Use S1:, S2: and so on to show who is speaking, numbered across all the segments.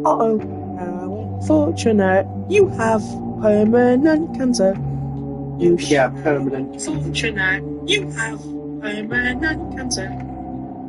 S1: Uh-oh, how unfortunate. You have permanent cancer.
S2: Yeah, permanent.
S1: Unfortunate. You have permanent cancer.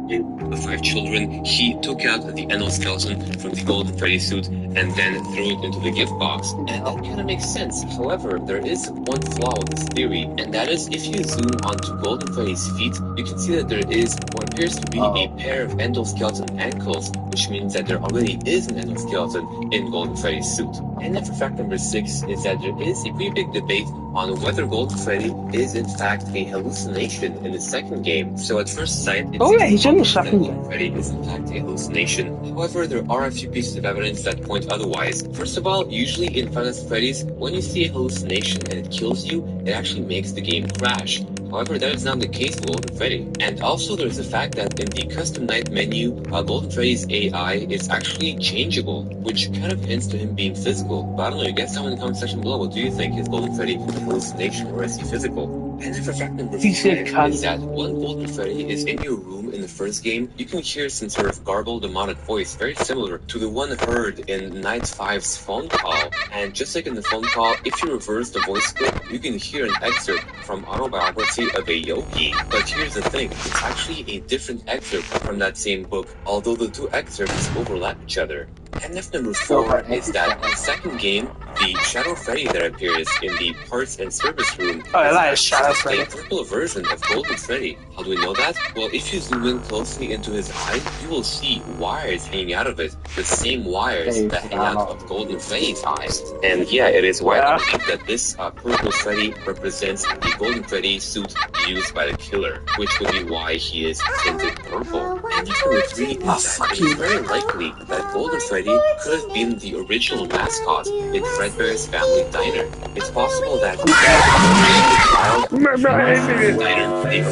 S3: The 5 children, he took out the endoskeleton from the Golden Freddy suit and then threw it into the gift box. And that kind of makes sense. However, there is one flaw with this theory, and that is if you zoom onto Golden Freddy's feet, you can see that there is what appears to be a pair of endoskeleton ankles, which means that there already is an endoskeleton in Golden Freddy's suit. And then for fact number 6 is that there is a pretty big debate on whether Golden Freddy is in fact a hallucination in the second game. So at first sight, it seems
S1: he's in the second
S3: Golden Freddy is in fact a hallucination. However, there are a few pieces of evidence that point otherwise. First of all, usually in Five Nights at Freddy's, when you see a hallucination and it kills you, it actually makes the game crash. However, that is not the case with Golden Freddy. And also there's the fact that in the custom night menu, Golden Freddy's AI is actually changeable, which kind of hints to him being physical. But I don't know, you guys tell me in the comment section below, what do you think? Is Golden Freddy a hallucination or is he physical? And then for fact number 5 is that when Golden Freddy is in your room in the first game, you can hear some sort of garbled demonic voice, very similar to the one heard in Night 5's phone call. And just like in the phone call, if you reverse the voice clip, you can hear an excerpt from Autobiography of a Yogi. But here's the thing, it's actually a different excerpt from that same book, although the two excerpts overlap each other. And myth number 4 is that in the second game, the Shadow Freddy that appears in the parts and service room
S1: that is Shadow Freddy.
S3: a purple version of Golden Freddy. How do we know that? Well, if you zoom in closely into his eye, you will see wires hanging out of it, the same wires that hang out of Golden Freddy's eyes. And yeah, it is widely believed that this purple Freddy represents the Golden Freddy suit used by the killer, which would be why he is tinted purple. And myth number 3 is that it is very likely that Golden Freddy could have been the original mascot in Fredbear's Family Diner. It's possible that the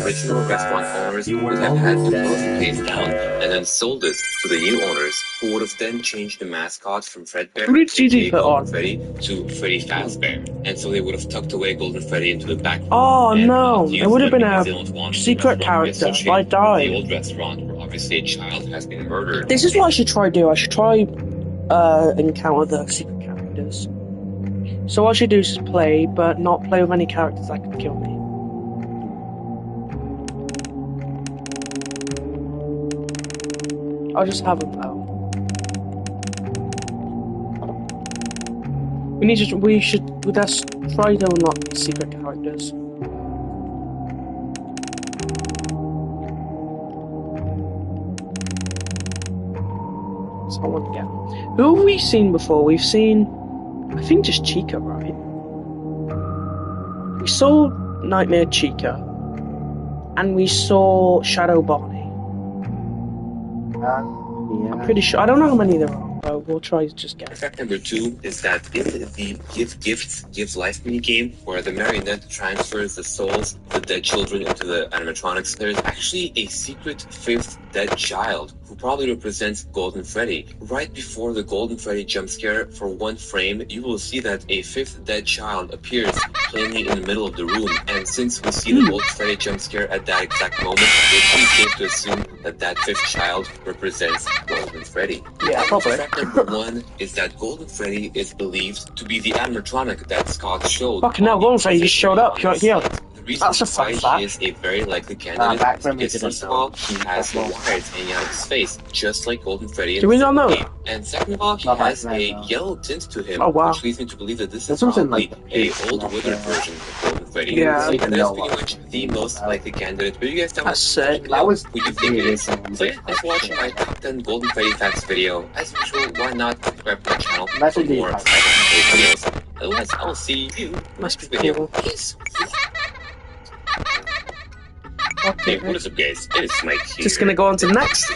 S3: original restaurant owners would have had to close the place down and then sold it to the new owners, who would have then changed the mascot from Fredbear to Golden Freddy to Freddy Fazbear. And so they would have tucked away Golden Freddy into the back room.
S1: Oh no, it would have been a secret character. I died.
S3: The old restaurant where obviously a child has been murdered.
S1: This is what I should try to do. I should try encounter the secret characters. So what I should do is just play, but not play with any characters that could kill me. I'll just have a bow. Let's try to unlock these secret characters. Someone again. Who have we seen before? We've seen, I think, just Chica, right? We saw Nightmare Chica, and we saw Shadow Bonnie.
S2: Yeah.
S1: I'm pretty sure. I don't know how many there are, but we'll try to just guess.
S3: Fact number 2 is that in the Gives Life minigame, where the marionette transfers the souls of the dead children into the animatronics, there is actually a secret 5th dead child who probably represents Golden Freddy. Right before the Golden Freddy jump scare, for one frame, you will see that a 5th dead child appears plainly in the middle of the room. And since we see the Golden Freddy jump scare at that exact moment, it's pretty safe to assume that that 5th child represents Golden Freddy.
S1: Yeah, probably.
S3: Fact number 1 is that Golden Freddy is believed to be the animatronic that Scott showed.
S1: Fucking hell, Golden Freddy just showed up. You're here.
S3: That's a fun fact. He is a very likely candidate because first of all, he has wires hanging out of his face, just like Golden Freddy in
S1: Do we not know
S3: game. And second of all, he has a yellow tint to him, which leads me to believe that this is
S2: something
S3: probably
S2: like
S3: a old withered version of Golden Freddy.
S1: Yeah.
S3: And that's pretty much the most likely candidate. But you guys tell me
S2: That was
S3: who you think it is. So yeah, let's watch my top 10 Golden Freddy facts video. As usual, why not subscribe to my channel for more videos. Otherwise, I will see you in the next video. Peace.
S1: Okay.
S3: Hey, what is up, guys? It is Mike here.
S1: Just gonna go on to the next.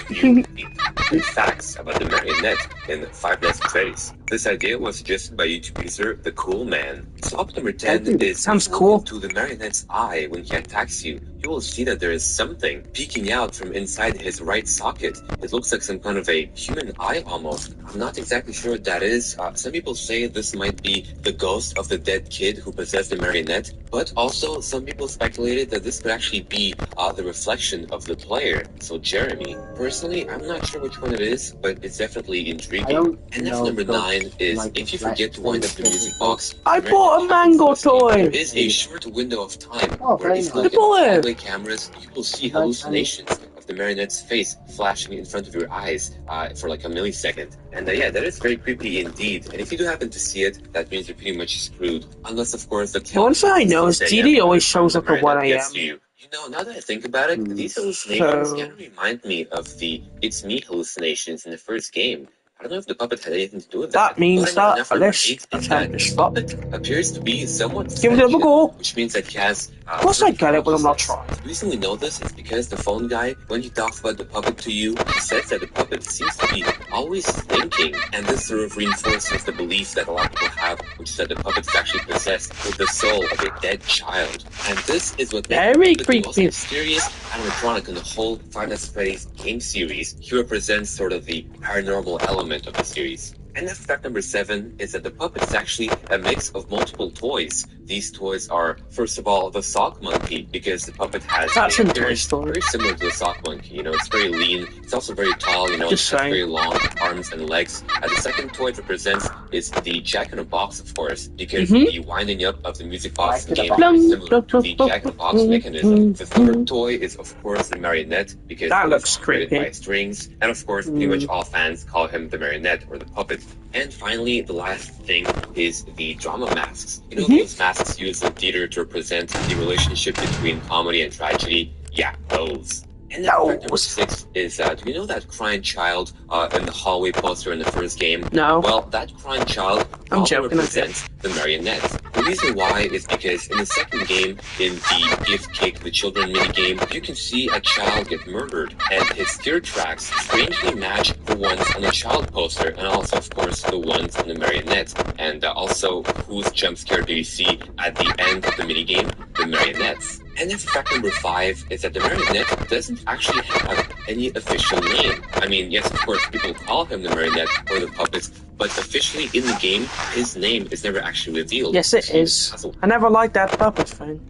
S3: Facts about the marionette in Five Nights at Freddy's. This idea was suggested by YouTube user The Cool Man. So up number 10 is
S1: sounds cool.
S3: To the marionette's eye when he attacks you. You will see that there is something peeking out from inside his right socket. It looks like some kind of a human eye almost. I'm not exactly sure what that is. Some people say this might be the ghost of the dead kid who possessed the marionette, but also some people speculated that this could actually be the reflection of the player, so Jeremy. Personally, I'm not sure which one it is, but it's definitely intriguing. And number 9 is like if you forget to wind up the music box.
S1: I bought a mango toy!
S3: There is a short window of time where if you
S1: nice.
S3: look at the cameras, you will see hallucinations of the marionette's face flashing in front of your eyes for like a millisecond. And yeah, that is very creepy indeed. And if you do happen to see it, that means you're pretty much screwed. Unless, of course, the
S1: one thing I know is TD always shows up at 1 a.m.
S3: You know, now that I think about it, these hallucinations kind of remind me of the It's Me hallucinations in the first game. I don't know if the puppet had anything to do with that.
S1: That means that this attempt is fucked.
S3: Appears to be somewhat
S1: Give it a go.
S3: Which means that he has.
S1: Of course I get it, but I'm not trying.
S3: The reason we know this is because the phone guy, when he talks about the puppet to you, he says that the puppet seems to be always thinking, and this sort of reinforces the belief that a lot of people have, which is that the puppet is actually possessed with the soul of a dead child. And this is what makes it the most mysterious animatronic in the whole Five Nights at Freddy's game series. He represents sort of the paranormal element of the series. And fact number 7 is that the puppet is actually a mix of multiple toys. These toys are, first of all, the sock monkey, because the puppet has very similar to the sock monkey. You know, it's very lean. It's also very tall. You know, it has very long arms and legs. And the second toy it represents is the Jack-in-a-Box, of course, because the winding up of the music box in the game is similar to the Jack-in-a-Box mechanism. The third toy is, of course, the marionette, because
S1: that looks creepy
S3: by strings. And of course, pretty much all fans call him the marionette or the puppet. And finally, the last thing is the drama masks. You know, those masks used in theater to represent the relationship between comedy and tragedy? Yeah, those. And fact number 6 is, do you know that crying child in the hallway poster in the first game?
S1: No.
S3: Well, that crying child represents the marionette. The reason why is because in the second game, in the Gift Kick the Children minigame, you can see a child get murdered, and his tear tracks strangely match the ones on the child poster, and also, of course, the ones on the marionette. And also, whose jump scare do you see at the end of the minigame? The marionettes. And then fact number 5 is that the marionette doesn't actually have any official name. I mean, yes, of course, people call him the marionette or the puppet, but officially in the game, his name is never actually revealed.
S1: Yes, it is. I never liked that puppet thing.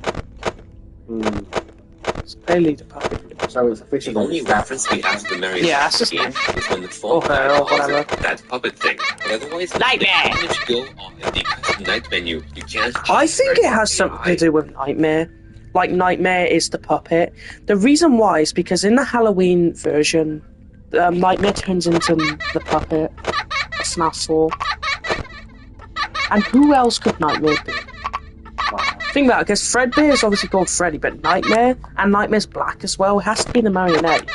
S1: It's barely the puppet.
S2: So it's officially
S3: the only reference we have to the marionette game is when the phone guy calls it that puppet thing. But otherwise,
S1: Nightmare!
S3: Even if you go on the custom night menu, you can't.
S1: I think it has something to do with Nightmare. Like, Nightmare is the puppet. The reason why is because in the Halloween version, Nightmare turns into the puppet. That's an asshole. And who else could Nightmare be? Think about it, because Fredbear is obviously called Freddy, but Nightmare, and Nightmare's black as well, it has to be the marionette.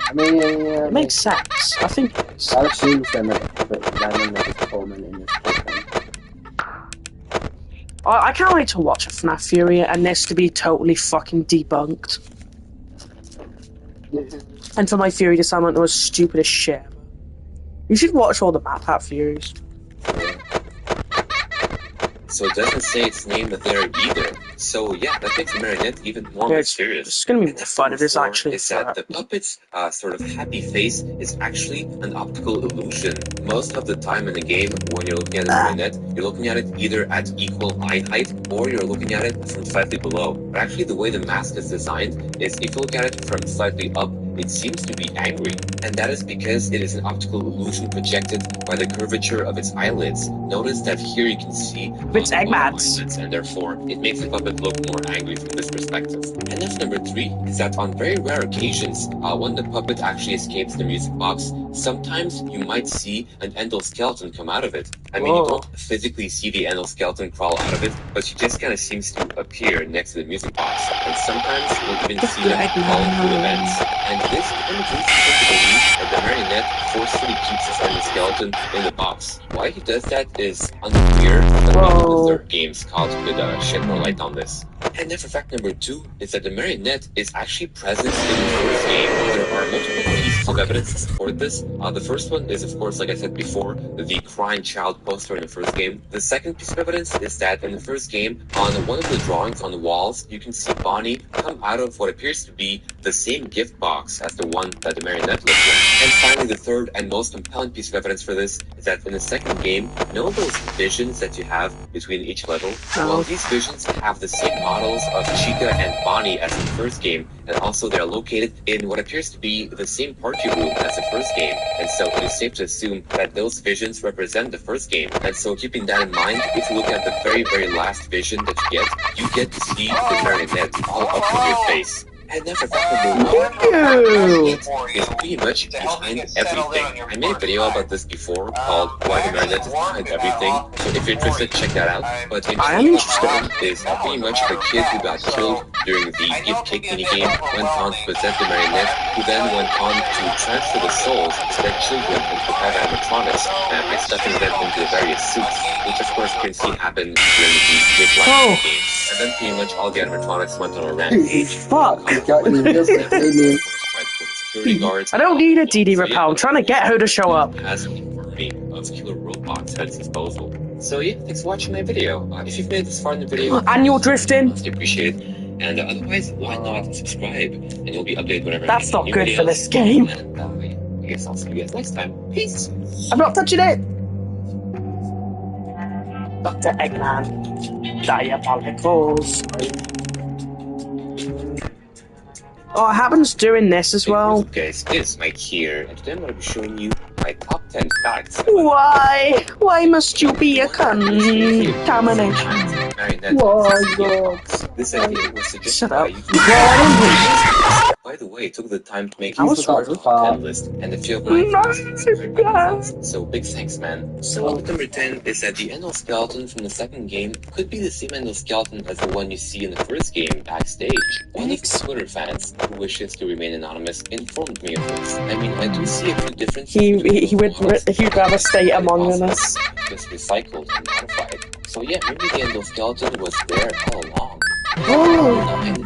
S2: I mean,
S1: it makes sense. I think it is.
S2: I've seen them at the puppet randomly performing in this game.
S1: I can't wait to watch a FNAF Fury and this to be totally fucking debunked. And for my Fury to sound like the most stupidest shit ever. You should watch all the Map Hat Furies.
S3: So it doesn't say its name there either. So yeah, that makes the marionette even more mysterious.
S1: It's gonna be more fun if it's actually
S3: is that the puppet's sort of happy face is actually an optical illusion. Most of the time in the game, when you're looking at the marionette, you're looking at it either at equal eye height or you're looking at it from slightly below. But actually the way the mask is designed is if you look at it from slightly up, it seems to be angry. And that is because it is an optical illusion projected by the curvature of its eyelids. Notice that here you can see
S1: its eyelids,
S3: and therefore it makes the puppet look more angry from this perspective. And then number 3 is that on very rare occasions, when the puppet actually escapes the music box, sometimes you might see an endoskeleton come out of it. I mean, you don't physically see the endoskeleton crawl out of it, but she just kind of seems to appear next to the music box. And sometimes you'll even see them crawling through the vents. And this kind of leads people to believe that the marionette forcefully keeps his endoskeleton in the box. Why he does that is unclear, but maybe the third game, Scott, could shed more light on this. And then for fact number 2 is that the marionette is actually present in the first game. There are multiple pieces of evidence to support this. The first one is, of course, like I said before, the crying child poster in the first game. The second piece of evidence is that in the first game, on one of the drawings on the walls, you can see Bonnie come out of what appears to be the same gift box as the one that the marionette lives in. And finally, the third and most compelling piece of evidence for this is that in the second game, know those visions that you have between each level? Well, these visions have the same models of Chica and Bonnie as in the first game, and also they're located in what appears to be the same party room as the first game, and so it is safe to assume that those visions represent the first game. And so keeping that in mind, if you look at the very, very last vision that you get to see the marionette all up in your face. And then for fact number 1 is pretty much behind everything. I made a video about this before called Why the Marionette is Behind Everything, so if you're interested, check that out. But in one is pretty much the kid who got killed during the gift cake minigame went on to possess the marionette, who then went on to transfer the souls of their children into the private animatronics by stuffing them into the various suits, which of course you can see happen during the gift game. And then pretty much all the animatronics went on a rampage.
S1: Fuck!
S3: Security guards.
S1: I don't need a DD repel. I'm trying to get her to show up.
S3: Has an army of killer robots at its disposal. So yeah, thanks for watching my video. If you've made it this far in the video,
S1: And you're drifting.
S3: I appreciate it. And otherwise, why not subscribe? And you'll be updated whenever.
S1: That's not good
S3: videos.
S1: for this game.
S3: And I guess I'll see you guys next time. Peace.
S1: I'm not touching it. Dr. Eggman. Diabolicals. Oh, it happens doing this as well.
S3: What's up, guys? It's Mike here, and today I'm going to be showing you my top 10 facts.
S1: Why? Why must you be a contamination? Why, God?
S3: This idea was suggested
S1: Shut
S3: by
S1: up.
S3: you.
S1: Yeah,
S3: By the way, took the time to make
S1: I was
S3: top
S1: sorry.
S3: 10 list, and a few of my so big thanks, man. So number 10 is that the endoskeleton from the second game could be the same endoskeleton as the one you see in the first game backstage. One of the Twitter fans who wishes to remain anonymous informed me of this. I mean, I do see a few differences.
S1: He would rather stay among us.
S3: Just recycled and modified. So yeah, maybe the endoskeleton was there all along.
S1: Oh, maybe.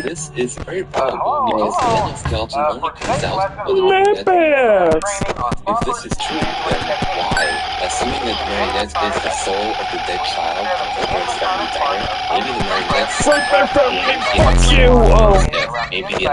S3: This is very probable because the endoskeleton only comes out when the marionette. If this is true, then why? Assuming that the marionette is the soul of the dead child before his family died, maybe the marionette.
S1: Fuck you! Oh.
S3: Maybe the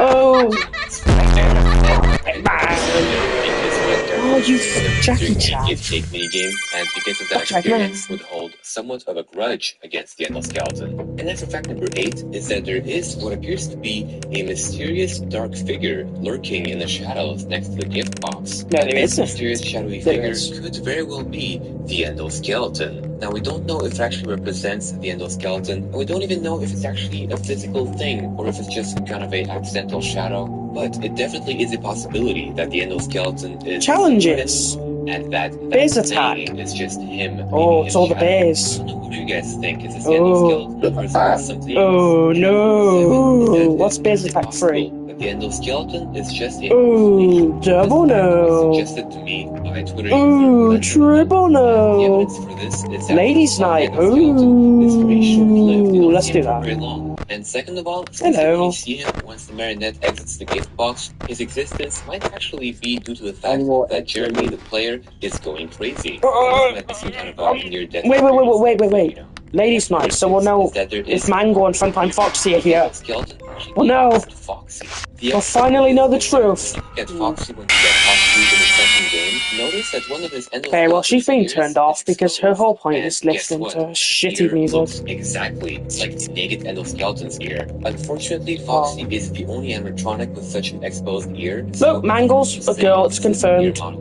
S1: Oh, you Jackie Chan.
S3: Gift cake minigame, and because of that experience, would hold somewhat of a grudge against the endoskeleton. And then for fact number 8 is that there is what appears to be a mysterious dark figure lurking in the shadows next to the gift box.
S1: No, there
S3: This
S1: isn't.
S3: mysterious shadowy figure could very well be the endoskeleton. Now we don't know if it actually represents the endoskeleton, and we don't even know if it's actually a physical thing or if it's just some kind of a accidental shadow. But it definitely is a possibility that the endoskeleton is
S1: Challenges.
S3: and that
S1: Bears
S3: thing
S1: attack.
S3: is just him.
S1: Oh,
S3: being
S1: it's all the
S3: his shadow.
S1: bears.
S3: I don't know, what do you guys think? Is this
S1: Oh.
S3: endoskeleton or is it something?
S1: Oh no!
S3: That
S1: What's
S3: it
S1: Bears
S3: is
S1: Attack
S3: possible
S1: 3?
S3: that the endoskeleton is just a
S1: Ooh, double no.
S3: suggested to me by Twitter
S1: Ooh,
S3: user.
S1: triple
S3: The
S1: no.
S3: evidence for this is that
S1: Ladies'
S3: the
S1: night.
S3: endoskeleton is very short-lived. You
S1: Ooh,
S3: don't
S1: let's
S3: see
S1: do
S3: him for
S1: that.
S3: very long. And second of all, since you
S1: Hello.
S3: only see him once the marionette exits the gift box, his existence might actually be due to the fact that Jeremy, the player, is going crazy. This might be some kind of a near-death
S1: Wait.
S3: experience, you know.
S1: Ladies' night, so we'll know
S3: Is that there
S1: if
S3: is
S1: Mango and Funtime Foxy are here.
S3: skeleton actually
S1: Well, no.
S3: belongs to Foxy. The
S1: We'll finally know the truth.
S3: Get Foxy when you get Foxy in the second game. Notice that one of his
S1: Okay, well, she's being
S3: ears
S1: turned off
S3: is
S1: because her
S3: exposed.
S1: whole point
S3: And
S1: is
S3: guess
S1: listening
S3: what?
S1: to shitty
S3: Ear
S1: music.
S3: looks exactly like the naked endoskeleton's ear. Unfortunately, Foxy is the only animatronic with such an exposed ear.
S1: Look, Mangle's a girl, it's confirmed. But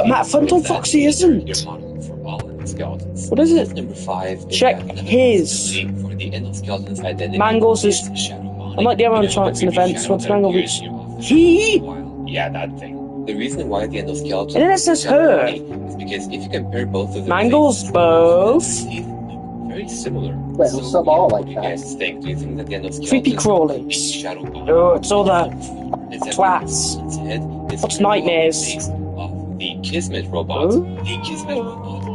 S1: Matt Funtime Foxy isn't. What is it?
S3: Number 5.
S1: Check his.
S3: For the endoskeletons identity.
S1: Mangle's is. Unlike the other animatronics in events, once Mangle reaches. He!
S3: Yeah, that thing. The reason why the endoskeleton
S1: And then it says her.
S3: is because if you compare both of them,
S1: Mangle's both.
S3: very similar.
S2: Wait, what's up all
S3: what
S2: like
S3: do you
S2: that?
S3: guys think? Do you think that the endoskeleton
S1: Creepy
S3: is
S1: crawlies.
S3: shadow body?
S1: Oh, it's all the
S3: Is that
S1: twats.
S3: its head is
S1: What's
S3: very well
S1: nightmares?
S3: based off the Kismet robot.
S1: Oh?
S3: The Kismet robot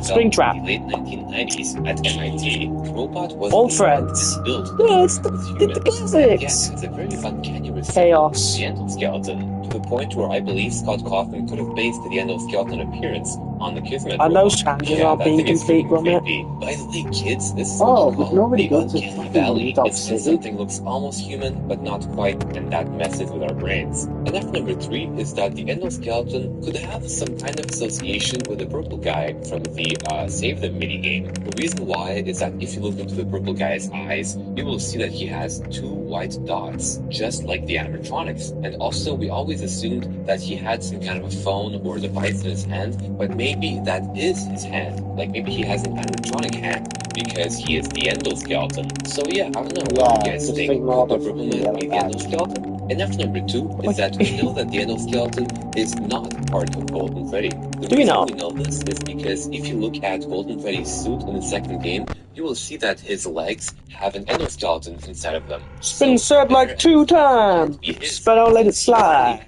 S1: Springtrap.
S3: In the late 1990s at MIT, the robot was
S1: Old friends.
S3: built
S1: Yeah, it's the
S3: with humans.
S1: classics.
S3: Yes, it's a very uncanny resemblance
S1: Chaos.
S3: to the endoskeleton, to the point where I believe Scott Cawthon could have based the endoskeleton appearance on the Kismet
S1: And
S3: robot.
S1: those changes are
S3: that
S1: being
S3: thing is
S1: complete
S3: freaking
S1: from it.
S3: creepy. By the way, kids, this is
S2: Oh,
S3: what we
S2: we
S3: call
S2: can already
S3: the
S2: go to
S3: uncanny
S2: fucking
S3: valley.
S2: Rudolph
S3: It's when
S2: City.
S3: something looks almost human, but not quite, and that messes with our brains. And F number 3 is that the endoskeleton could have some kind of association with the purple guy from the Save Them minigame. The reason why is that if you look into the purple guy's eyes, you will see that he has 2 white dots, just like the animatronics. And also, we always assumed that he had some kind of a phone or device in his hand, but maybe that is his hand. Like maybe he has an animatronic hand because he is the endoskeleton. So yeah, I don't know. What do you guys
S2: just
S3: think?
S2: ignore
S3: Could the
S2: the
S3: purple
S2: fucking
S3: man be the
S2: yellow
S3: endoskeleton? And F number 2 is that we know that the endoskeleton is not part of Golden Freddy. The
S1: Do we
S3: reason
S1: know?
S3: we know this is because if you look at Golden Freddy's suit in the second game, you will see that his legs have an endoskeleton inside of them.
S1: It's been said like 2 times, but don't let it slide.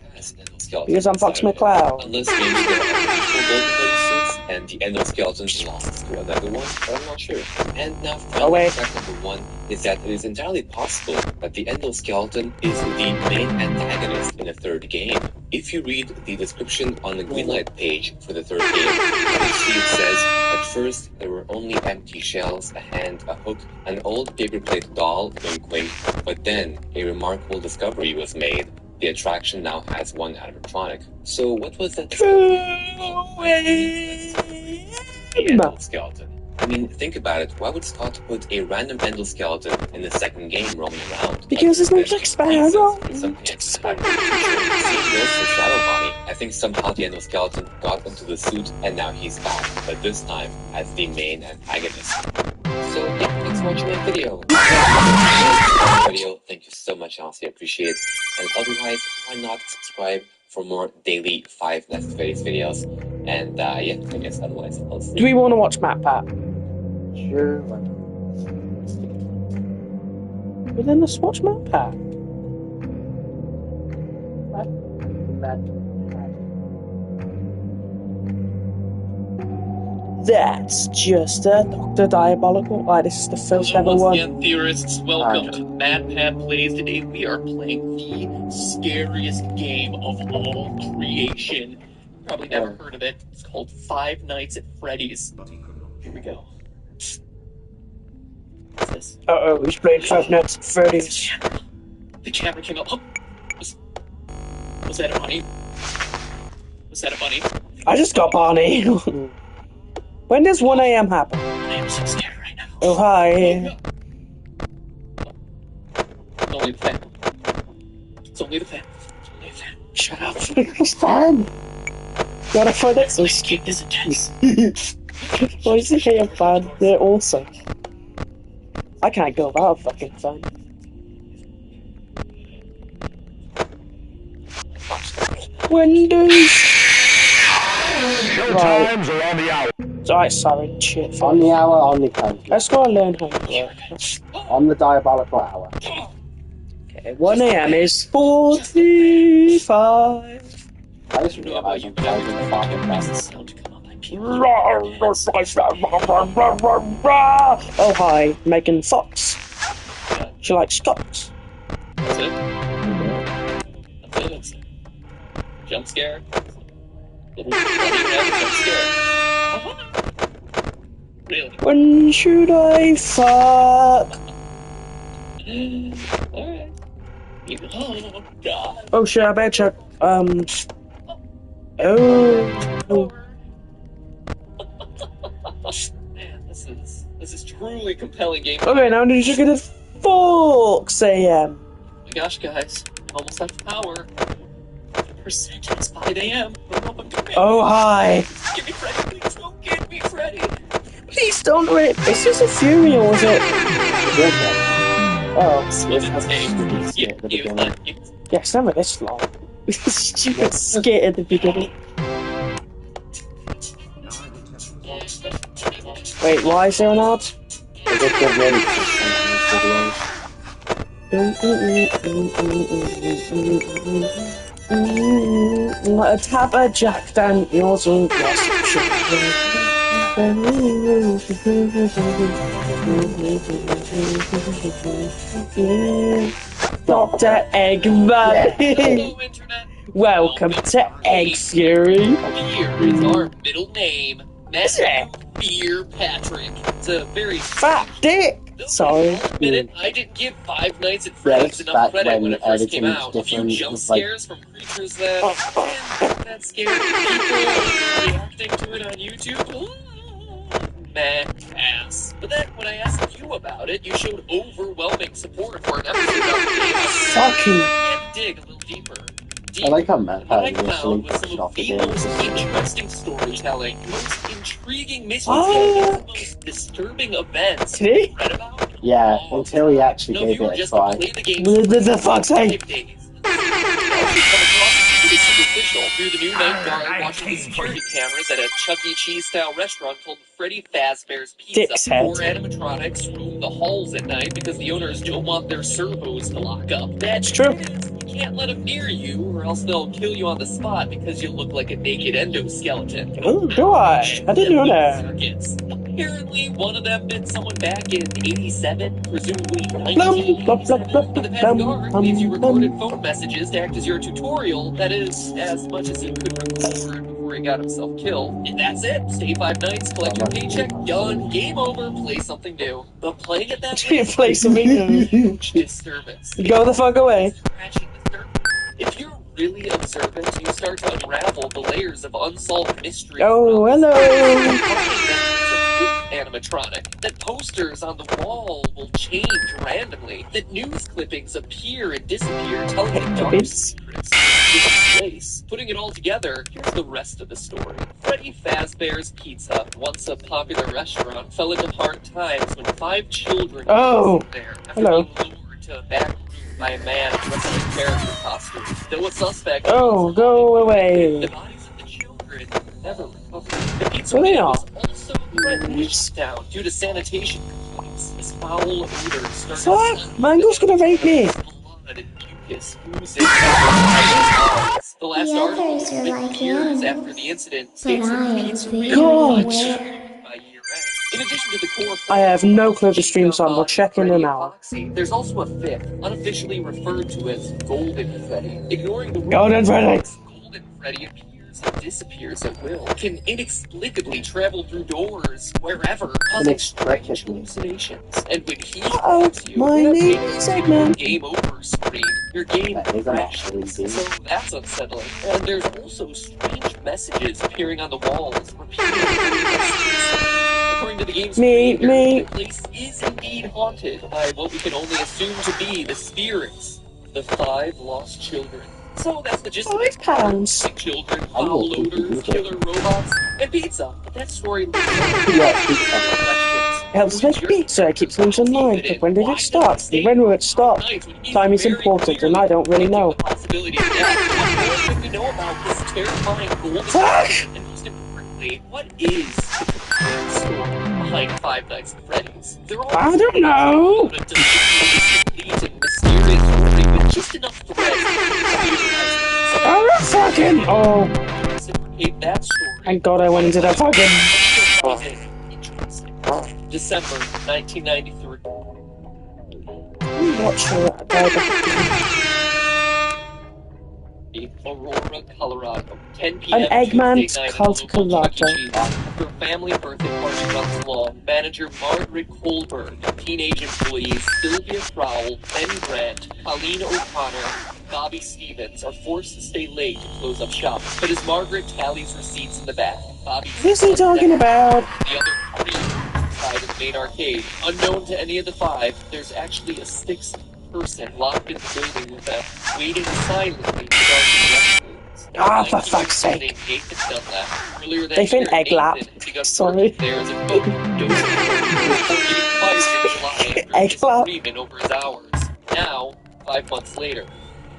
S1: Because I'm Fox McCloud.
S3: Unless maybe there are multiple Golden Freddy suits and the endoskeleton belongs to another one, but I'm not sure. And now
S1: Oh, wait.
S3: fact number 1 is that it is entirely possible that the endoskeleton is the main antagonist in the third game. If you read the description on the Greenlight page for the third game, you will see it says, at first there were only empty shells, a hand, a hook, an old paper plate doll, wink wink, but then a remarkable discovery was made. The attraction now has 1 animatronic. So what was that? The endoskeleton. I mean, think about it. Why would Scott put a random endoskeleton in the second game roaming around?
S1: Because his name's Jack Sparrow.
S3: Something expected. Same goes for Shadow Bonnie. I think somehow the endoskeleton got into the suit and now he's back, but this time as the main antagonist. So yeah, thanks for watching my video. Thank you so much, honestly, I appreciate it. And otherwise, why not subscribe for more daily 5 Nights at Freddy's videos? And yeah, I guess otherwise I'll see.
S1: Do we want to watch Matt Pat?
S2: Sure.
S1: Well, then let's watch Matt Pat. That's just a Dr. Diabolical. This is the first ever
S4: Once
S1: one.
S4: again, theorists, welcome to Mad Pat Plays. Today we are playing the scariest game of all creation. Probably never heard of it. It's called 5 Nights at Freddy's. Here we go. What's this?
S1: Uh-oh, he's playing 5 Nights at Freddy's.
S4: The camera came up. Oh, was that a bunny? Was that a bunny?
S1: I just got Barney. When does 1 a.m. happen?
S4: I am so scared right now.
S1: Oh, hi.
S4: It's only the fan. It's only the fan. It's only the fan.
S1: Shut up. It's fun. Gotta find it so
S4: This game is intense.
S1: Why is it here fun? They're awesome. I can't go without fucking fun. Wendy's!
S5: Showtimes are on the hour.
S1: Alright, sorry, shit.
S2: On the hour, on the country.
S1: Let's go and learn how to work.
S2: On the diabolical hour.
S1: Okay, 1 a.m. is 45.
S2: I just realized I'm driving the fucking bus.
S4: Sound to come up. I can't.
S1: Oh, hi, Megan Fox. She likes Scots.
S4: That's it? That's it? That's it. Jump scare? Little jump scare. Really?
S1: When should I fuck?
S4: Alright. Oh, God.
S1: Oh shit, I better check. Oh.
S4: Man, this is truly compelling game.
S1: Okay, now did you get it? 4 a.m.
S4: Oh my gosh, guys. I'm almost out of power. The percent is 5 a.m. I don't know if I'm doing it.
S1: Oh, hi.
S4: Give me Freddy, please don't give me Freddy.
S1: Please don't do it. Is this a Fury or was it? Oh,
S4: Was it the
S2: Yeah, the beginning.
S1: yeah, it's never this long. Stupid skit at the beginning. Wait, why is there an ad?
S2: I just get ready for some videos.
S1: A Tapper Jack Daniels and yes, Dr. Eggman.
S4: Hello, Internet.
S1: Welcome to Egg Fury.
S4: Fear is our middle name.
S1: Is it?
S4: Fear Patrick. It's a very
S1: Fat dick. Sorry.
S4: I'll admit it, I didn't give Five Nights at
S2: Yeah,
S4: Freddy's
S2: it's
S4: enough
S2: back
S4: credit when
S2: when
S4: it first came
S2: editing was
S4: out. A few
S2: different,
S4: jump
S2: it was like-
S4: scares from creatures that scared people reacting to it on YouTube. Ooh, meh, pass. But then when I asked you about it, you showed overwhelming support for an episode of the game.
S1: Fucking.
S4: Can't dig a little deeper.
S2: I like how Matt
S4: What I
S2: had
S4: found
S2: initially
S4: was
S2: pushed
S4: some
S2: off
S4: of
S2: the
S4: the
S2: game.
S4: most interesting storytelling, most intriguing missions,
S1: Fuck.
S4: and the most disturbing events
S1: Did he?
S4: read about.
S2: Yeah, until he actually
S4: No, if
S2: gave
S4: you were
S2: it a
S4: just to
S2: try.
S4: play the game
S1: What the fuck's
S4: for
S1: sake?
S4: 5 days. Actually come across as pretty superficial through the new night guard watching the security cameras at a Chuck E. Cheese style restaurant called Freddy Fazbear's Pizza.
S1: Dick's head.
S4: Four animatronics roam the halls at night because the owners don't want their servos to lock up. That's
S1: true.
S4: You can't let them near you, or else they'll kill you on the spot because you look like a naked endoskeleton.
S1: Oh, do I? I didn't know that.
S4: Circuits. Apparently, one of them bit someone back in 87, presumably
S1: Blum,
S4: 1987.
S1: blum, blum, blum,
S4: But the past
S1: blum,
S4: guard
S1: blum,
S4: leaves you recorded
S1: blum.
S4: phone messages to act as your tutorial. That is, as much as he could record before he got himself killed. And that's it. Stay 5 nights, collect your paycheck, done, game over, play something new. But playing it that way,
S1: Play something new.
S4: huge disturbance.
S1: Go the fuck away.
S4: Scratching the surface. If you're really observant, you start to unravel the layers of unsolved mystery.
S1: Oh, hello.
S4: Animatronic. That posters on the wall will change randomly. That news clippings appear and disappear, telling the dark
S1: Clippings.
S4: secrets of this place. Putting it all together, here's the rest of the story. Freddy Fazbear's Pizza, once a popular restaurant, fell into hard times when 5 children
S1: Oh,
S4: were there after
S1: hello.
S4: being lured to a back room by a man dressed in a character costume. Though a suspect.
S1: Oh, go
S4: The
S1: away.
S4: bodies of the children never recovered. The pizza
S1: Well, they
S4: man
S1: are.
S4: was also threatened to shut down due to sanitation complaints. As foul odors started
S1: Fuck, Mango's gonna rape me.
S4: blood and mucus oozing out of the last
S5: The
S4: article,
S5: others are
S4: written
S5: like
S4: years
S5: animals,
S4: after the incident,
S5: but
S4: states
S5: I
S4: that the
S5: am
S4: pizza
S5: very
S1: God.
S4: by
S5: aware.
S4: year-end. In addition to the core
S1: I have no clue the stream's on. We'll check in an hour.
S4: There's also a fifth, unofficially referred to as Golden Freddy. Ignoring the
S1: Golden Freddy.
S4: Golden Freddy appears and disappears at will. Can inexplicably travel through doors wherever, causing strange
S2: Inexplicably.
S4: hallucinations. And when he
S1: Uh-oh,
S4: attacks you,
S1: my
S4: that's
S1: name
S4: when
S1: is
S4: you
S1: Eggman.
S4: game over screen. Your game
S2: That is
S4: crashes.
S2: actually good.
S4: So that's unsettling. And there's also strange messages appearing on the walls, repeatedly. According to the game's
S1: Me,
S4: creator,
S1: me.
S4: the place is indeed haunted by what we can only assume to be the spirits, the 5 lost children. So that's the gist of it.
S1: £5.
S4: Sick children,
S2: I will
S4: foul
S2: keep
S4: odors,
S2: it.
S4: killer robots, and pizza. But that story leaves
S2: Yeah, pizza.
S4: questions.
S1: Helps make pizza, keeps things in line. But when did it start? When will it stop? Time is important, and I don't really know.
S4: The possibility of death. What more should we know about this terrifying golden
S1: Fuck!
S4: And most importantly, what is the story behind Five Nights at Freddy's? They're all
S1: I don't know.
S4: a complete and mysterious story with just enough threads to
S1: I don't fucking. Oh,
S4: reciprocate that story.
S1: thank God I went into that fucking.
S4: Interesting. December 1993.
S1: Watch her.
S4: Aurora, Colorado. 10 p.m.
S1: An Eggman's
S4: Tuesday night
S1: Cult
S4: at a local Chuck E.
S1: Colorado.
S4: Cheese. After a family birthday party runs along, manager Margaret Colburn, teenage employees Sylvia Crowell, Ben Grant, Colleen O'Connor, Bobby Stevens are forced to stay late to close up shop. But as Margaret tallies receipts in the back, Bobby
S1: What's he talking about?
S4: the other 3 inside of the main arcade. Unknown to any of the 5, there's actually a 6th person locked in the building with them, waiting silently to guard the rest rooms.
S1: Ah, for fuck's sake.
S4: Nathan Dunlap. Earlier that
S1: They think
S4: year,
S1: egg lap.
S4: Nathan had begun
S1: Sorry.
S4: working there as a cook, before getting fired in July after
S1: Egg lap.
S4: disagreement over his hours. Now, 5 months later,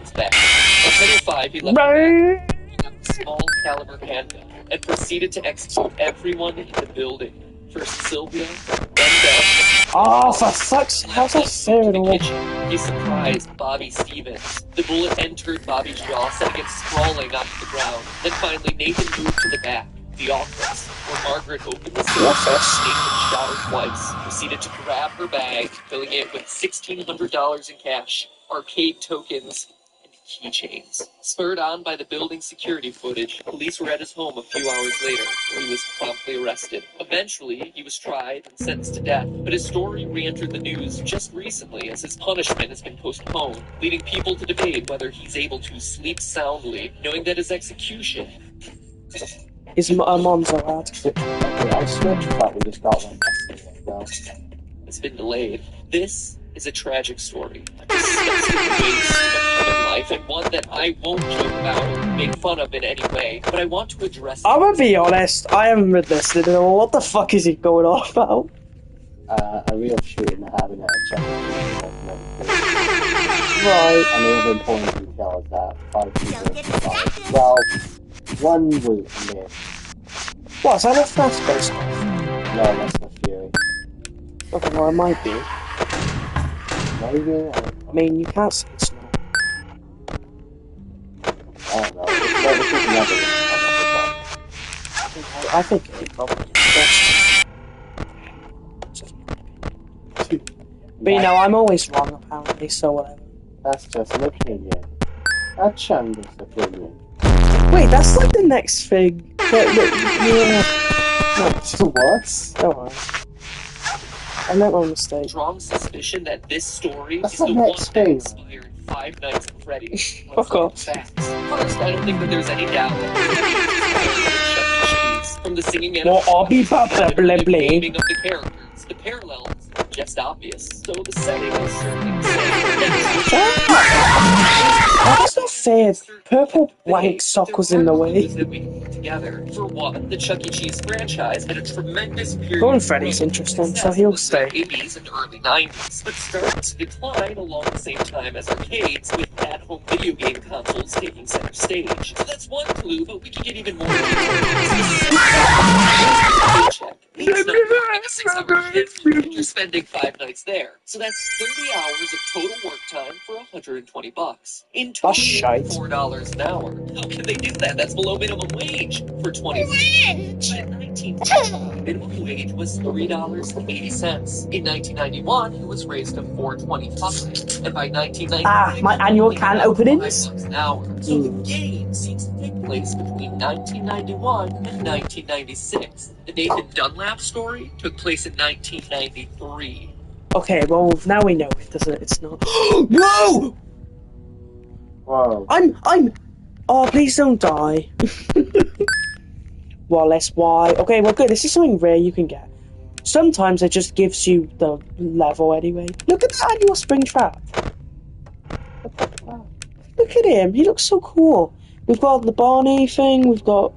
S4: he's back. On Title 5, he left
S1: Right.
S4: a small caliber handgun and proceeded to execute everyone in the building. First Sylvia, then Beth.
S1: Oh, for fuck's. How's that fair at
S4: In the
S1: all?
S4: kitchen, he surprised Bobby Stevens. The bullet entered Bobby's jaw, sending him sprawling onto the ground. Then finally, Nathan moved to the back. the office, where Margaret opened the safe, Nathan shot her twice, proceeded to grab her bag, filling it with $1,600 in cash, arcade tokens, and keychains. Spurred on by the building's security footage, police were at his home a few hours later, where he was promptly arrested. Eventually, he was tried and sentenced to death, but his story re-entered the news just recently as his punishment has been postponed, leading people to debate whether he's able to sleep soundly, knowing that his execution...
S1: His mom's alright.
S2: Okay, I swear to God we just got one yesterday as well.
S4: has been delayed. This is a tragic story, a disgusting waste of human life, and one that I won't joke about or make fun of in any way, but I want to address it.
S1: I'm gonna be honest, I haven't been listening to him. What the fuck is he going on about?
S2: A real shooting that happened at a check.
S1: Right.
S2: And the other important detail is that 5 people died. Well, one was missed.
S1: What, is that a fast based?
S2: No, that's the Fury.
S1: Okay, well, it might be.
S2: Maybe?
S1: I mean, you can't say it's not.
S2: I don't know. It's never
S1: I think it probably is. But you know, I'm always wrong apparently, so whatever.
S2: That's just an opinion. A Chandra's opinion.
S1: Wait, that's like the next thing. Yeah. No,
S2: What?
S1: don't worry. I made my mistake.
S4: Strong suspicion that this story
S2: That's
S4: is the
S2: the
S4: one
S2: next
S4: that
S2: thing.
S4: inspired Five Nights at Freddy's.
S1: Fuck off.
S4: Facts. First, I don't think that there's any doubt that this is Chuck E. Cheese. From the singing
S1: Well, I'll be
S4: animations to the
S1: blah, blah, blah.
S4: naming of the characters, the parallels are just obvious. So the setting is certainly the same.
S1: That's not fair. Purple wank sock was in the way.
S4: That we put together. For one, the Chuck E. Cheese franchise had a tremendous period.
S1: Golden Freddy's interesting, so he'll stay.
S4: 80s and early 90s, but started to decline along the same time as arcades, with at-home video game consoles taking center stage. So that's one clue, but we can get even more paycheck. You're spending 5 nights there. So that's 30 hours of total work time for $120. In total,
S1: That's shite.
S4: $4 an hour. How can they do that? That's below minimum wage for 20. But in 1990, minimum wage was $3.80. In 1991, it was raised to $4.25, and by 1990,
S1: My annual can openings?
S4: $5 an hour. So the game seems to take place between 1991 and 1996. The Nathan Dunlap story took place in 1993.
S1: Okay, well, now we know it, doesn't it? It's not. Whoa!
S2: Whoa.
S1: Oh, please don't die. Wallace, why? Okay, well, good. This is something rare you can get. Sometimes it just gives you the level anyway. Look at the annual spring trap. Look at him. He looks so cool. We've got the Barney thing. We've got.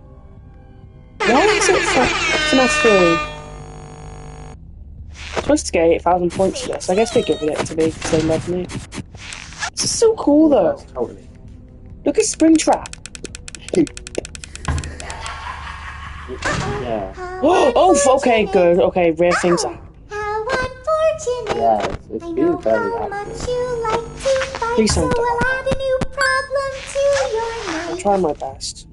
S1: Why is it FNAF 3? I'm supposed to get 8,000 points for this. I guess they're giving it to me because they love me. This is so cool, though.
S2: That's totally.
S1: Look at Springtrap.
S2: Yeah.
S1: Oh, okay, good. Okay, rare things out.
S5: How unfortunate.
S2: Yeah, it's
S5: I know
S2: being very
S5: how much
S2: accurate.
S5: you like to fight,
S1: Please
S5: so
S1: don't
S5: we'll
S1: die.
S5: add a new problem to your
S1: I'm
S5: night.
S1: trying my best.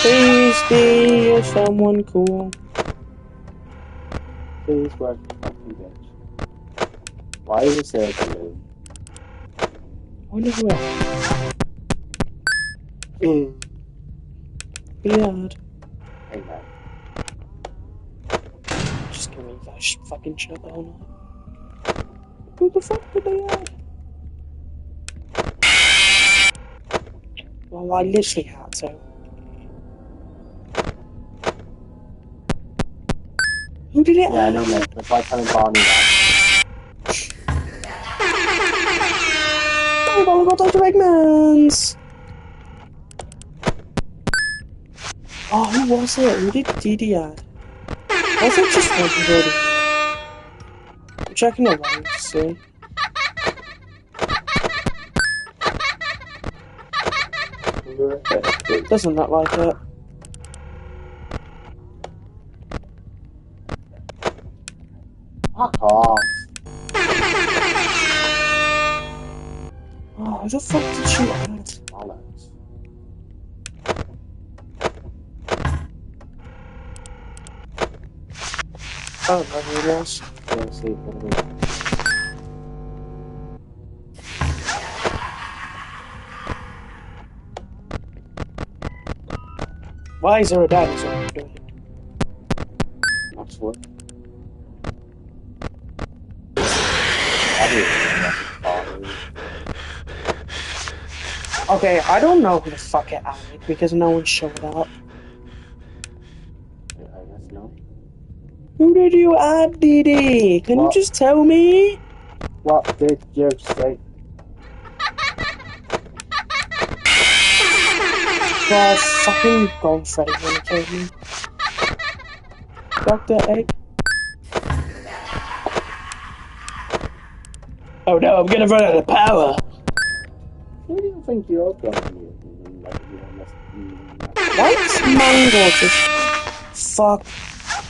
S1: Please be someone cool.
S2: Please work the fucking bitch. Why is there a balloon?
S1: I wonder who else. Really hard.
S2: Hey man.
S1: Just gonna leave that fucking shit the whole night. Who the fuck did they add? Well, I literally had to. Who did it
S2: Yeah, I
S1: add?
S2: know, man. That's why I'm telling Barney that.
S1: I've only got Dr. Eggmans! Oh, who was it? Who did Didi add? Was it just one who already? I'm checking it around to see. Doesn't look like it.
S2: Fuck off.
S1: Oh, who the fuck did you add?
S2: Bollocks.
S1: I don't know who it was.
S2: Yeah, see, what it is.
S1: Why is there a dinosaur?
S2: Actually. I didn't know
S1: Okay, I don't know who the fuck it added because no one showed up.
S2: yeah, that's no.
S1: Who did you add, Didi? Can you
S2: What?
S1: just tell me?
S2: What did you say?
S1: God, fucking gone Freddy's gonna kill me. Dr. Egg. Oh no, I'm gonna run out of power.
S2: Who do you think you're going to be?
S1: Why is Mango just... Fuck.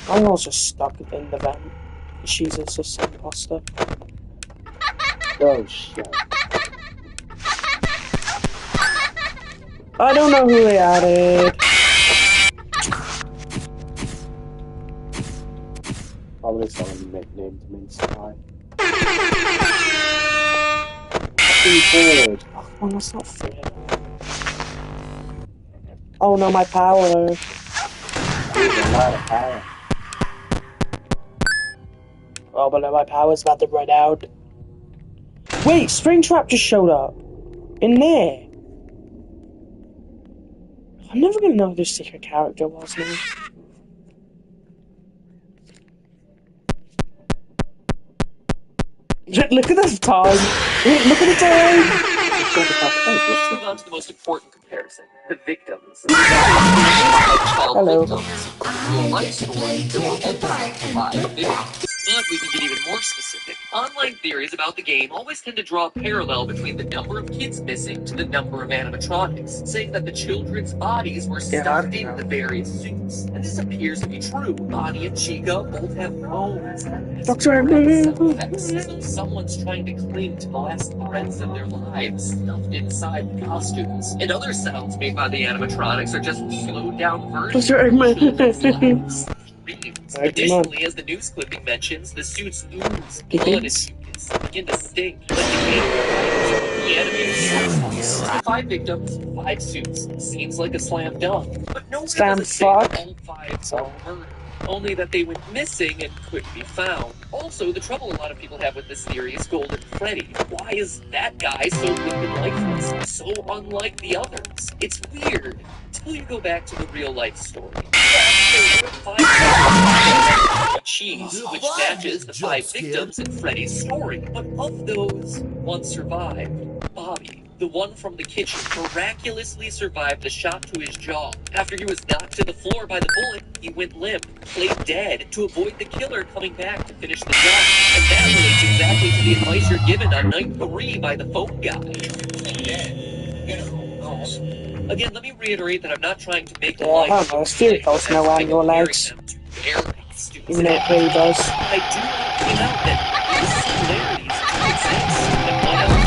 S1: Mango's just stuck in the vent. She's just an imposter.
S2: Oh shit.
S1: I don't know who they added.
S2: Probably someone nicknamed Mince Pie. Bird.
S1: Oh, that's not fair. Oh no, my power.
S2: There's a lot of power.
S1: Oh, but my power's about to run out. Wait, Springtrap just showed up. In there. I'm never gonna know who this secret character was now. Look at the time. Look at the time.
S4: Let's move on to the most important comparison: the victims.
S1: Hello.
S4: Real life story that will ultimately provide victims. But we can get even more specific. Online theories about the game always tend to draw a parallel between the number of kids missing to the number of animatronics, saying that the children's bodies were stuffed into the various suits. And this appears to be true. Bonnie and Chica both have bones.
S1: Dr.
S4: Effects, as though someone's trying to cling to the last threads of their lives, stuffed inside the costumes. And other sounds made by the animatronics are just slowed down versions
S1: Dr.
S4: of
S1: Eggman.
S4: children's lives.
S1: Eggman.
S4: Additionally, as the news clipping mentions, the suits ooze blood and mucus, begin to stink, like the animated 5 victims, 5 suits. Seems like a slam dunk. But no one
S1: Slam
S4: doesn't say
S1: fuck.
S4: that all 5 are murdered. Only that they went missing and couldn't be found. Also, the trouble a lot of people have with this theory is Golden Freddy. Why is that guy so limp and lifeless? So unlike the others. It's weird. Until you go back to the real life story. There were 5 cheese, which matches the 5 victims in Freddy's story. But of those, one survived. Bobby, the one from the kitchen, miraculously survived the shot to his jaw. After he was knocked to the floor by the bullet, he went limp, played dead, to avoid the killer coming back to finish the job. And that relates exactly to the advice you're given on night 3 by the phone guy. Again, let me reiterate that I'm not trying to make the life
S1: I don't know, this theory goes nowhere on your legs. Even though it really does.
S4: I do want to point out that these similarities do exist. And one else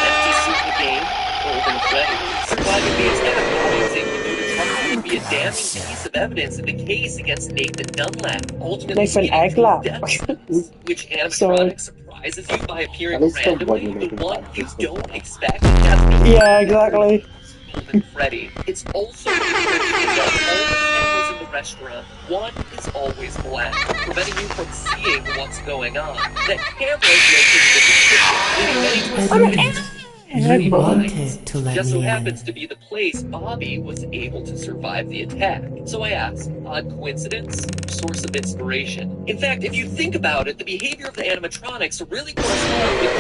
S4: empty suit in the game, Golden Freddy, surviving the attack while using the new truck would be a damning piece of evidence in the case against Nathan Dunlap, ultimately
S1: Nathan
S4: leading to his
S1: Eggler.
S4: death sentence. Which animatronic surprises you by appearing randomly? The one you don't expect.
S1: Yeah, exactly.
S4: Golden Freddy. It's also that all the cameras in the restaurant, one is always black, preventing you from seeing what's going on. That camera is located in the kitchen, leading many to
S6: You wanted to let
S4: just so
S6: me in.
S4: happens to be the place Bobby was able to survive the attack. So I ask, odd coincidence? Source of inspiration? In fact, if you think about it, the behavior of the animatronics really corresponds with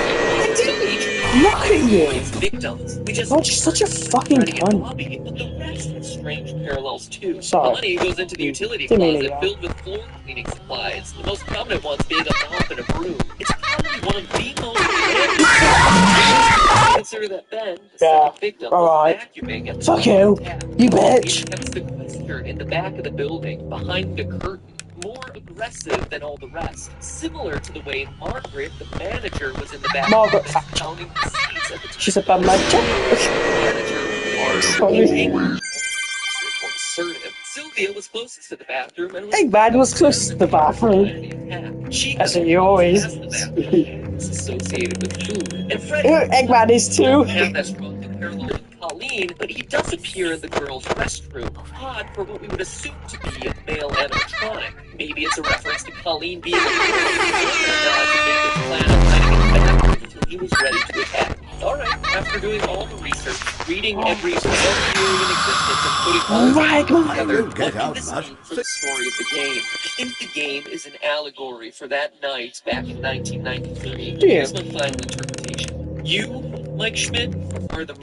S1: Look at you.
S4: victims. We just
S1: God, she's such a fucking
S4: Freddy and
S1: cunt.
S4: Bobby, but the rest have strange parallels too.
S1: Sorry.
S4: Bonnie goes into the utility
S1: Didn't mean
S4: closet
S1: it,
S4: filled with floor cleaning supplies. The most prominent ones being a mop and a broom. It's probably one of the most consider that Ben, the second victim, was vacuuming and
S1: Fuck you. You bitch.
S4: It kept the sequester in the back of the building, behind the curtain, more aggressive than all the rest. Similar to the way Margaret, the manager, was in the back
S1: Margaret
S4: of the
S1: Thatcher.
S4: counting the seats at the
S1: She's a bum manager.
S4: manager.
S1: Sorry.
S4: Or assertive. Still Sylvia was closest to the bathroom and
S1: Eggman was close to the bathroom. As he always
S4: is associated with food. And Freddy
S1: Eggman is too.
S4: have that strong parallel with Colleen, but he does appear in the girls' restroom. Odd for what we would assume to be a male animatronic. Maybe it's a reference to Colleen being a girl, not to make his plan of hiding in the bathroom until he was ready to attack. Alright, after doing all the research, reading every fan theory in existence, and putting all the together, what can this mean for the story of the game? I think the game is an allegory for that night back in 1993. Here's my final interpretation. You, Mike Schmidt, are the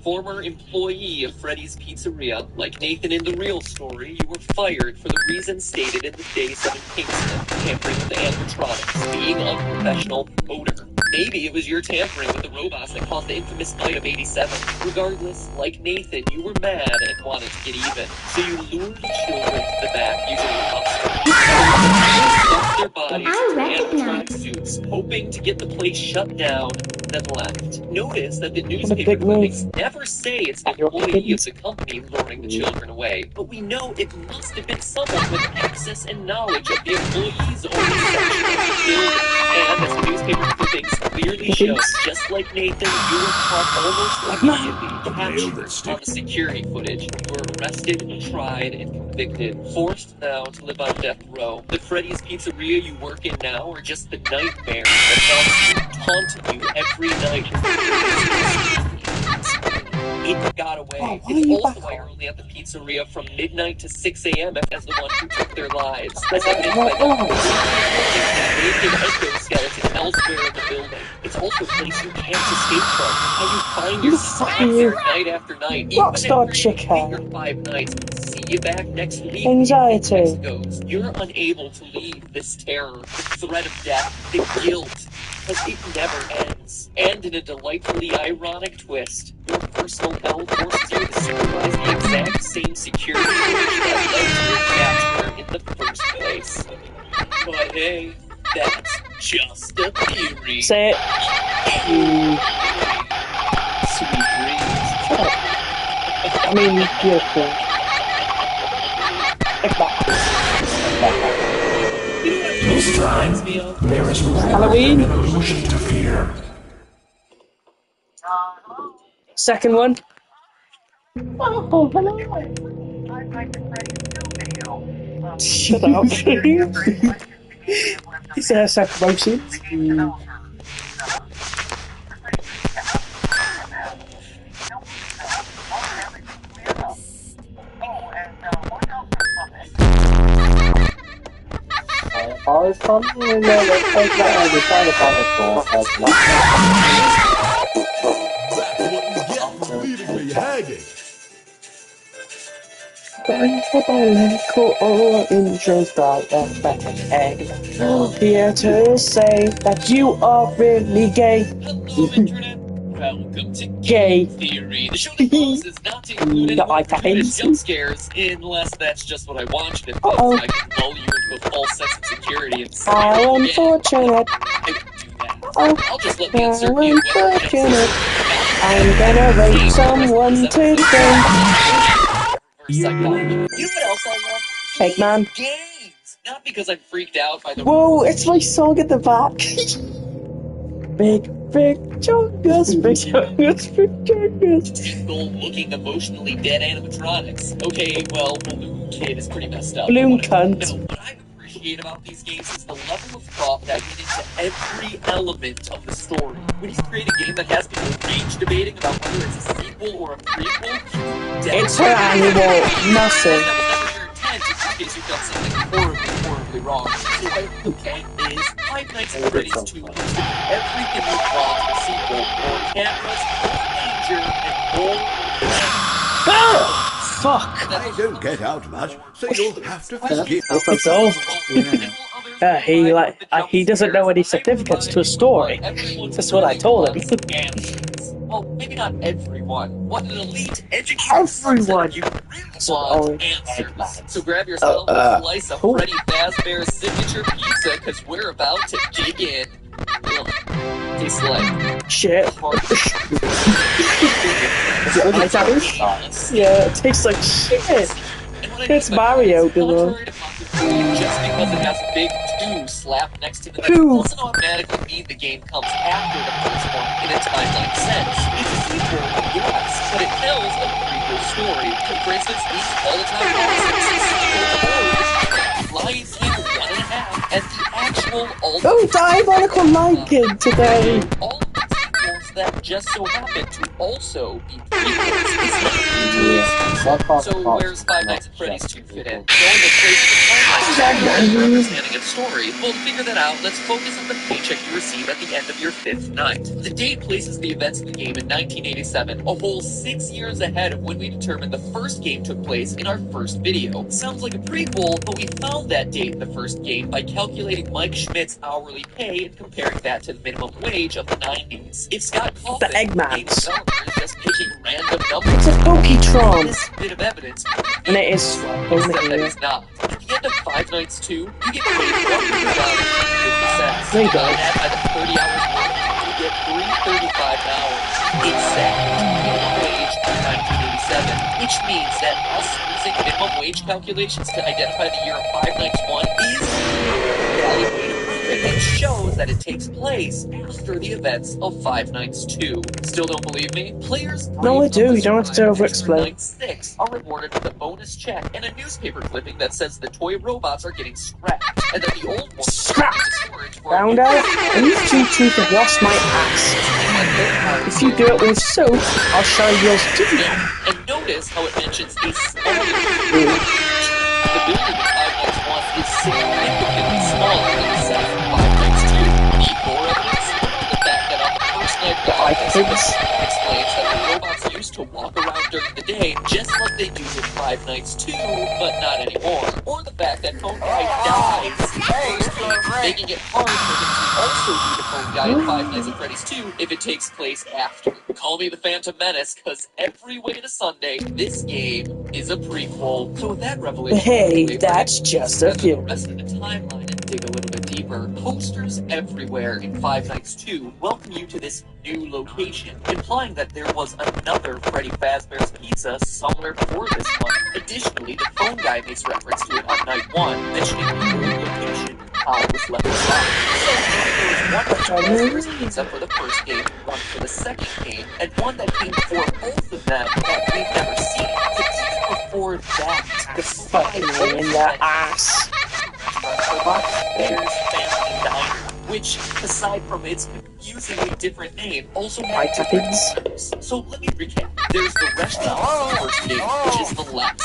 S4: former employee of Freddy's Pizzeria. Like Nathan in the real story, you were fired for the reasons stated in the Day 7 Kingston, tampering with the animatronics, being unprofessional odor. Maybe it was your tampering with the robots that caused the infamous night of 87. Regardless, like Nathan, you were mad and wanted to get even. So you lured the children to the back using the stuffed their bodies in animatronic suits, hoping to get the place shut down, then left. Notice that the newspaper clippings never say it's the employee of the company luring the children away, but we know it must have been someone with access and knowledge of the employee's own section of the building. And as the newspaper clippings clearly show, just like Nathan, you were caught almost immediately, captured on the security footage. You were arrested, tried, and convicted, forced now to live on death row. The Freddy's Pizzeria you work in now are just the nightmare that haunted you every night. It got away. It's also why you're only at the pizzeria from midnight to 6 a.m. as the ones who took their lives. As evidenced by the naked endoskeleton elsewhere in the building. It's also a place you can't escape from. How you find yourself there night after night.
S1: Rockstar chicken.
S4: Your 5 nights. See you back next week.
S1: Anxiety.
S4: You're unable to leave this terror, the threat of death, the guilt. Because it never ends. And in a delightfully ironic twist, your personal hell forces you to supervise the exact same security footage that led to your capture in the first place. But hey, that's just a theory.
S1: Say it.
S4: Sweet dreams.
S1: Shut up. I mean, you're cool.
S7: This time, there is
S1: Halloween.
S7: an illusion to fear.
S1: Second one.
S8: Oh, hello. I'd like to
S1: Shut up. He's a second motion.
S2: Or something in there that takes that as a side upon the floor as
S1: Cool intros about that back egg. Here to say that you are really gay.
S4: Hello, Internet. Welcome to
S1: Gay.
S4: Theory. The show that promises not to include any
S1: The eye
S4: gratuitous
S1: tags.
S4: jump scares, unless that's just what I want you to think,
S1: Uh-oh.
S4: so I can lull you into a false sense of security and scare
S1: How
S4: you again.
S1: unfortunate.
S4: I wouldn't do that.
S1: Oh,
S4: I'll just let the
S1: how
S4: uncertainty of whether it
S1: unfortunate. I'm gonna rape someone today.
S4: Psychology. You know what else I love?
S1: Eggman.
S4: Games! Not because I'm freaked out by the
S1: Whoa, it's my song at the back. Big chungus, big chungus, big chungus.
S4: looking emotionally dead animatronics. Okay, well, Balloon Kid is pretty messed up.
S1: Balloon
S4: What
S1: cunt.
S4: I appreciate about these games is the level of thought that went into every element of the story. When you create a game that has people rage debating about whether it's a sequel or a prequel,
S1: It's her annual massive.
S4: in case you've done something horribly wrong. So what okay is Five Nights at Freddy's 2 hosted everything you want in a sequel, more cameras, more danger, and more
S1: Fuck.
S9: I don't get out much, so you'll have to forgive.
S1: It's over. He doesn't know any significance to a story. That's what I told him.
S4: Well, maybe not everyone. What an elite educated
S1: Everyone.
S4: you really want answers. So grab yourself a slice of Freddy Fazbear's signature pizza, because we're about to dig in. Ugh. Tastes like
S1: Shit.
S4: hard.
S1: Yeah, it tastes like shit.
S4: And
S1: It's Mario,
S4: contrary to popular belief, just because it has a big 2 slapped next to the
S1: Two.
S4: doesn't automatically mean the game comes after the first one in a timeline sense. It's a sequel, yes, but it tells a prequel story. For instance, these all-time classics, Lion King 1.5, and the actual
S1: Oh, Diabolical Light Kid today!
S4: all of the sequels that just so happen to also be prequels. It's not
S2: Yeah.
S4: so where's Five Nights at Freddy's 2 fit in? Knowing the place in the timeline for understanding its story. Well, to figure that out, let's focus on the paycheck you receive at the end of your 5th night. The date places the events of the game in 1987, a whole 6 years ahead of when we determined the first game took place in our first video. Sounds like a prequel, but we found that date in the first game by calculating Mike Schmidt's hourly pay and comparing that to the minimum wage of the 90s. If Scott Coffin,
S1: The Eggmans.
S4: game developer, is just picking random numbers,
S1: It's a Poketron!
S4: this bit of evidence,
S1: And it is
S4: except that
S1: here.
S4: it's not. At the end of Five Nights 2, you get paid $100.50.
S1: There you go.
S4: Add by the 30 hours worked, you get $335 an hour. It's set minimum wage in 1987, which means that us using minimum wage calculations to identify the year of Five Nights 1 is a valid way to prove it. It shows that it takes place after the events of Five Nights 2. Still don't believe me? Players
S1: No, I do. You don't have to over-explain.
S4: Night 6 are rewarded with a bonus check and a newspaper clipping that says the toy robots are getting scrapped, and that the old ones
S1: Scrapped.
S4: are into storage for
S1: Found out? I need you two to wash my ass. If you do it with soap, I'll show yours too.
S4: And notice how it mentions a smaller building. The building in Five Nights 1 is significantly smaller than the set from Five Nights 2. Need more evidence? The fact that on the first night the explains that the robots used to walk around during the day just like they do in Five Nights 2, but not anymore. Or the fact that Phone Guy dies in the first game, making it hard for him to also be the Phone Guy in Five Nights at Freddy's 2 if it takes place after. Call me the Phantom Menace, cause every way to Sunday, this game is a prequel. So with that revelation,
S1: Hey, that's just a few.
S4: the rest of the timeline and dig a little bit deeper. Posters everywhere in Five Nights 2 welcome you to this new location, implying that there was another Freddy Fazbear's Pizza somewhere before this one. Additionally, the Phone Guy makes reference to it on night 1, mentioning the old location was left aside. So there was one Fazbear's Pizza for the first game, one for the second game, and one that came before both of them that we've never seen. But even before that, the
S1: Fucking me in the ass.
S4: There's Family Diner, which, aside from its confusingly different name, also
S1: White
S4: has different
S1: Tuppence.
S4: owners. So let me recap. There's the restaurant in the first game, which is the last.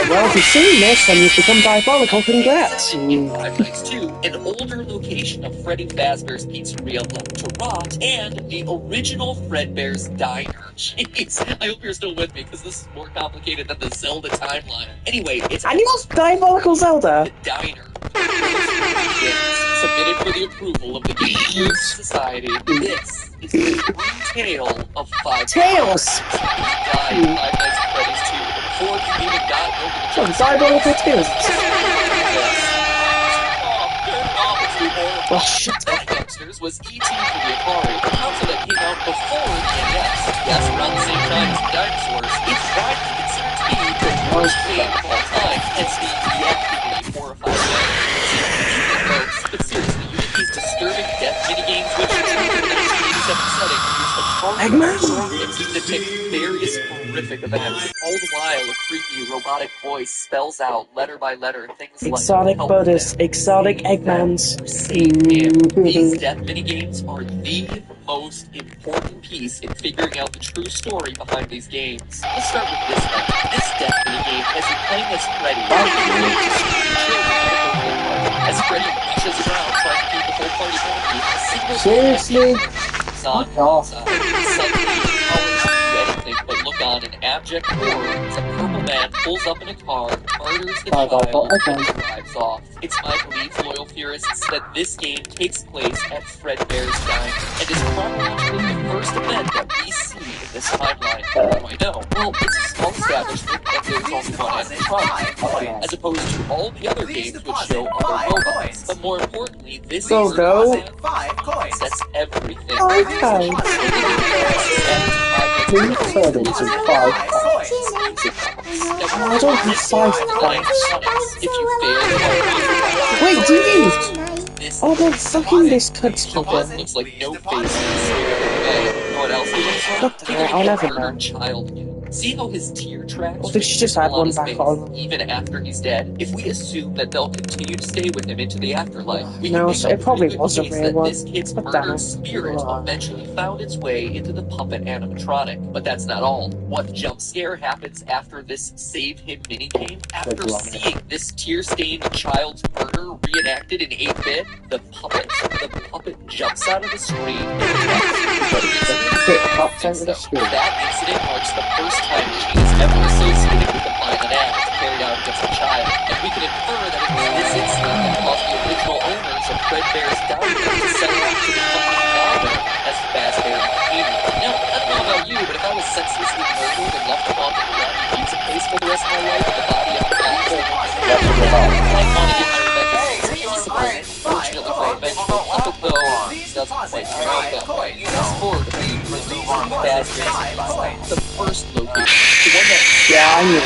S1: Well, if you've seen this and you've become diabolical, congrats.
S4: In Five Nights 2, an older location of Freddy Fazbear's Pizzeria left to rot, and the original Fredbear's Diner. Jeez, I hope you're still with me, because this is more complicated than the Zelda timeline. Anyway, it's
S1: Animals Diabolical Zelda.
S4: the Diner. Submitted for the approval of the Game Awards Society. This is the true tale of Five
S1: Tails.
S4: Died in Five Nights at Freddy's 2 before you even got over the jump.
S1: Diabolical Tails.
S4: Oh, shit. That youngsters was E.T. for the Atari, a console that came out before NES. Yes, around the same time as the dinosaurs. It's widely considered to be the worst game of all time, hence the reactively horrified way. Folks, but seriously, you get these disturbing death minigames which in the 1987 setting use Atari programs to depict various horrific events. All the while, a creepy robotic voice spells out letter by letter things
S1: Exotic
S4: like
S1: Buddhist, exotic Eggmans.
S4: These death minigames are the most important piece in figuring out the true story behind these games. Let's start with this one. This death minigame has you playing as Freddy, as Freddy rushes around trying to keep the whole party happy. A single
S1: Seriously?
S4: Suddenly, anything but look on in abject horror as a purple man pulls up in a car, murders the child, and drives off. It's my belief, loyal theorists, that this game takes place at Fredbear's Diner, and is chronologically the first event that we see in this timeline. How do I know? Well, it's a small establishment, and there's only one animatronic, as opposed to all the other games which show other robots. But more importantly, this
S1: So go.
S4: sets everything.
S1: Okay.
S2: Please turn into 5 coins.
S1: I don't have 5 points.
S4: If you fail,
S1: Wait, do you?
S4: this
S1: Oh, well, fucking this cuts puppet.
S4: looks like no face in the spirit of the way. You know what else he looks like?
S1: God damn it, I'll never know.
S4: Murdered child again. See how his tear tracks
S1: Well, they should just add one back on.
S4: even after he's dead? If we assume that they'll continue to stay with him into the afterlife, we
S1: No,
S4: can make
S1: it probably was a
S4: case
S1: real
S4: that
S1: one.
S4: this kid's
S1: But damn
S4: murdered
S1: it.
S4: spirit eventually found its way into the puppet animatronic. But that's not all. What jump scare happens after this save him minigame? After seeing this tear-stained child's murder reenacted in 8-bit, the puppet jumps out of the screen and
S2: Pops out of the screen.
S4: that incident marks the first time Gene is ever associated with a violent act carried out against a child, and we can infer that it was this incident that caused the original owners of Fredbear's Diner to sell off to the company now as Fazbear Entertainment. Now, I don't know about you, but if I was senselessly murdered and left alone in a pizza place for the rest of my life with the body of a awful I'd want to get my revenge. Fortunately for a vengeful puppet, though, doesn't quite turn out that way. Fast forward a few years the first location, the one that
S1: Yeah, I knew it.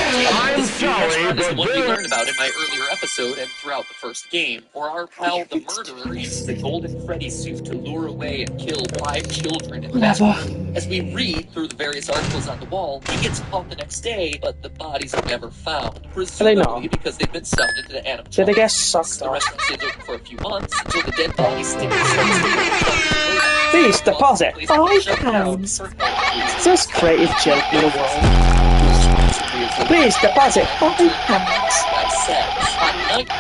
S4: this is the one we learned about in my earlier episode and throughout the first game, where our pal the murderer uses the Golden Freddy suit to lure away and kill 5 children in
S1: Never.
S4: As we read through the various articles on the wall, he gets caught the next day, but the bodies are never found. Presumably because they've been stuffed into the animatronic.
S1: Did they get sucked
S4: The
S1: off?
S4: restaurant stays open for a few months until the dead body stick starts to
S1: Please deposit £5. First creative joke in the world. Please deposit £5.
S4: On night 2 of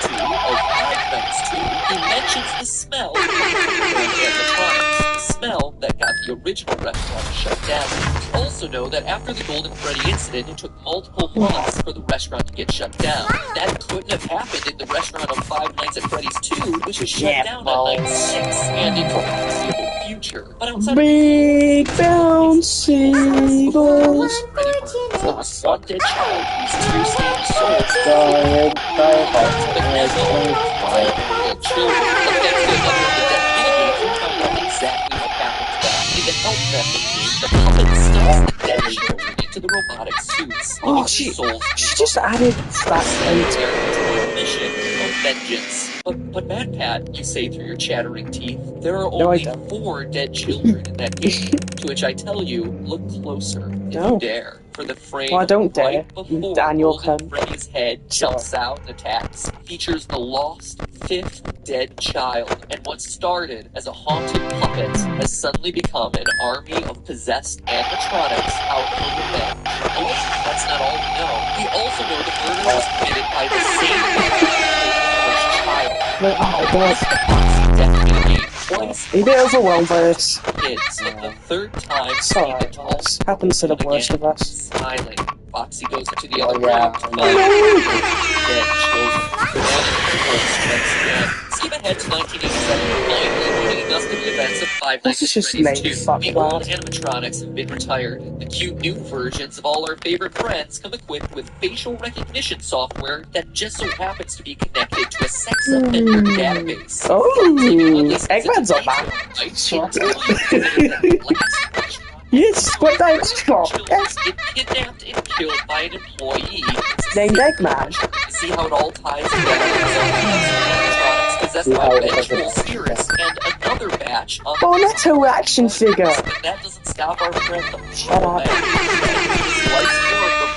S4: Five Nights 2, he mentions the smell of animatronics. The smell that got the original restaurant shut down. We also know that after the Golden Freddy incident, it took multiple months for the restaurant to get shut down. That couldn't have happened in the restaurant of Five Nights at Freddy's 2, which was shut down on night 6 and into the foreseeable future. But outside
S1: Big bouncy balls.
S4: one dead child whose tear-stained souls
S2: Died
S4: children affected under the death minigame. We found out exactly what happened to them. In the health method game, the puppet stuffs the dead children into the robotic suits.
S1: Oh, she just added that into
S4: mission of vengeance. But Mad Pat, you say through your chattering teeth, there are
S1: No, I
S4: only
S1: don't.
S4: 4 dead children in that game. To which I tell you, look closer if
S1: No.
S4: you dare. For the frame
S1: Well, I don't dare,
S4: right
S1: you
S4: before
S1: Daniel
S4: Golden
S1: cunt.
S4: Freddy's head jumps out and attacks features the lost 5th dead child, and what started as a haunted puppet has suddenly become an army of possessed animatronics out for revenge. Oh, that's not all we know. We also know the murder was committed by the same man who killed the first child.
S1: Wait, oh, God.
S4: Definitely twice
S1: Are you a bit overwhelmed by this?
S4: kids, but the 3rd time
S1: It's alright,
S4: seeing the
S1: this happens to the worst of us.
S4: smiling. Foxy goes into the other
S2: yeah,
S4: room to find dead children. Once again. Skip ahead to 1987, finally bringing us to the events of Five Nights
S1: This is
S4: at
S1: just
S4: Freddy's
S1: made
S4: 2.
S1: fuck
S4: The
S1: bad.
S4: old animatronics have been retired. The cute new versions of all our favorite friends come equipped with facial recognition software that just so happens to be connected to a sex offender database.
S1: Oh, Eggman's on that. Yes, what that stop. Yes,
S4: Get kidnapped and killed by an employee.
S1: named Eggman.
S4: See how it all ties together. Animatronics possessed by vengeful spirits and another batch of
S1: Bonetto action figure.
S4: But that doesn't stop our friend the
S1: Shut up.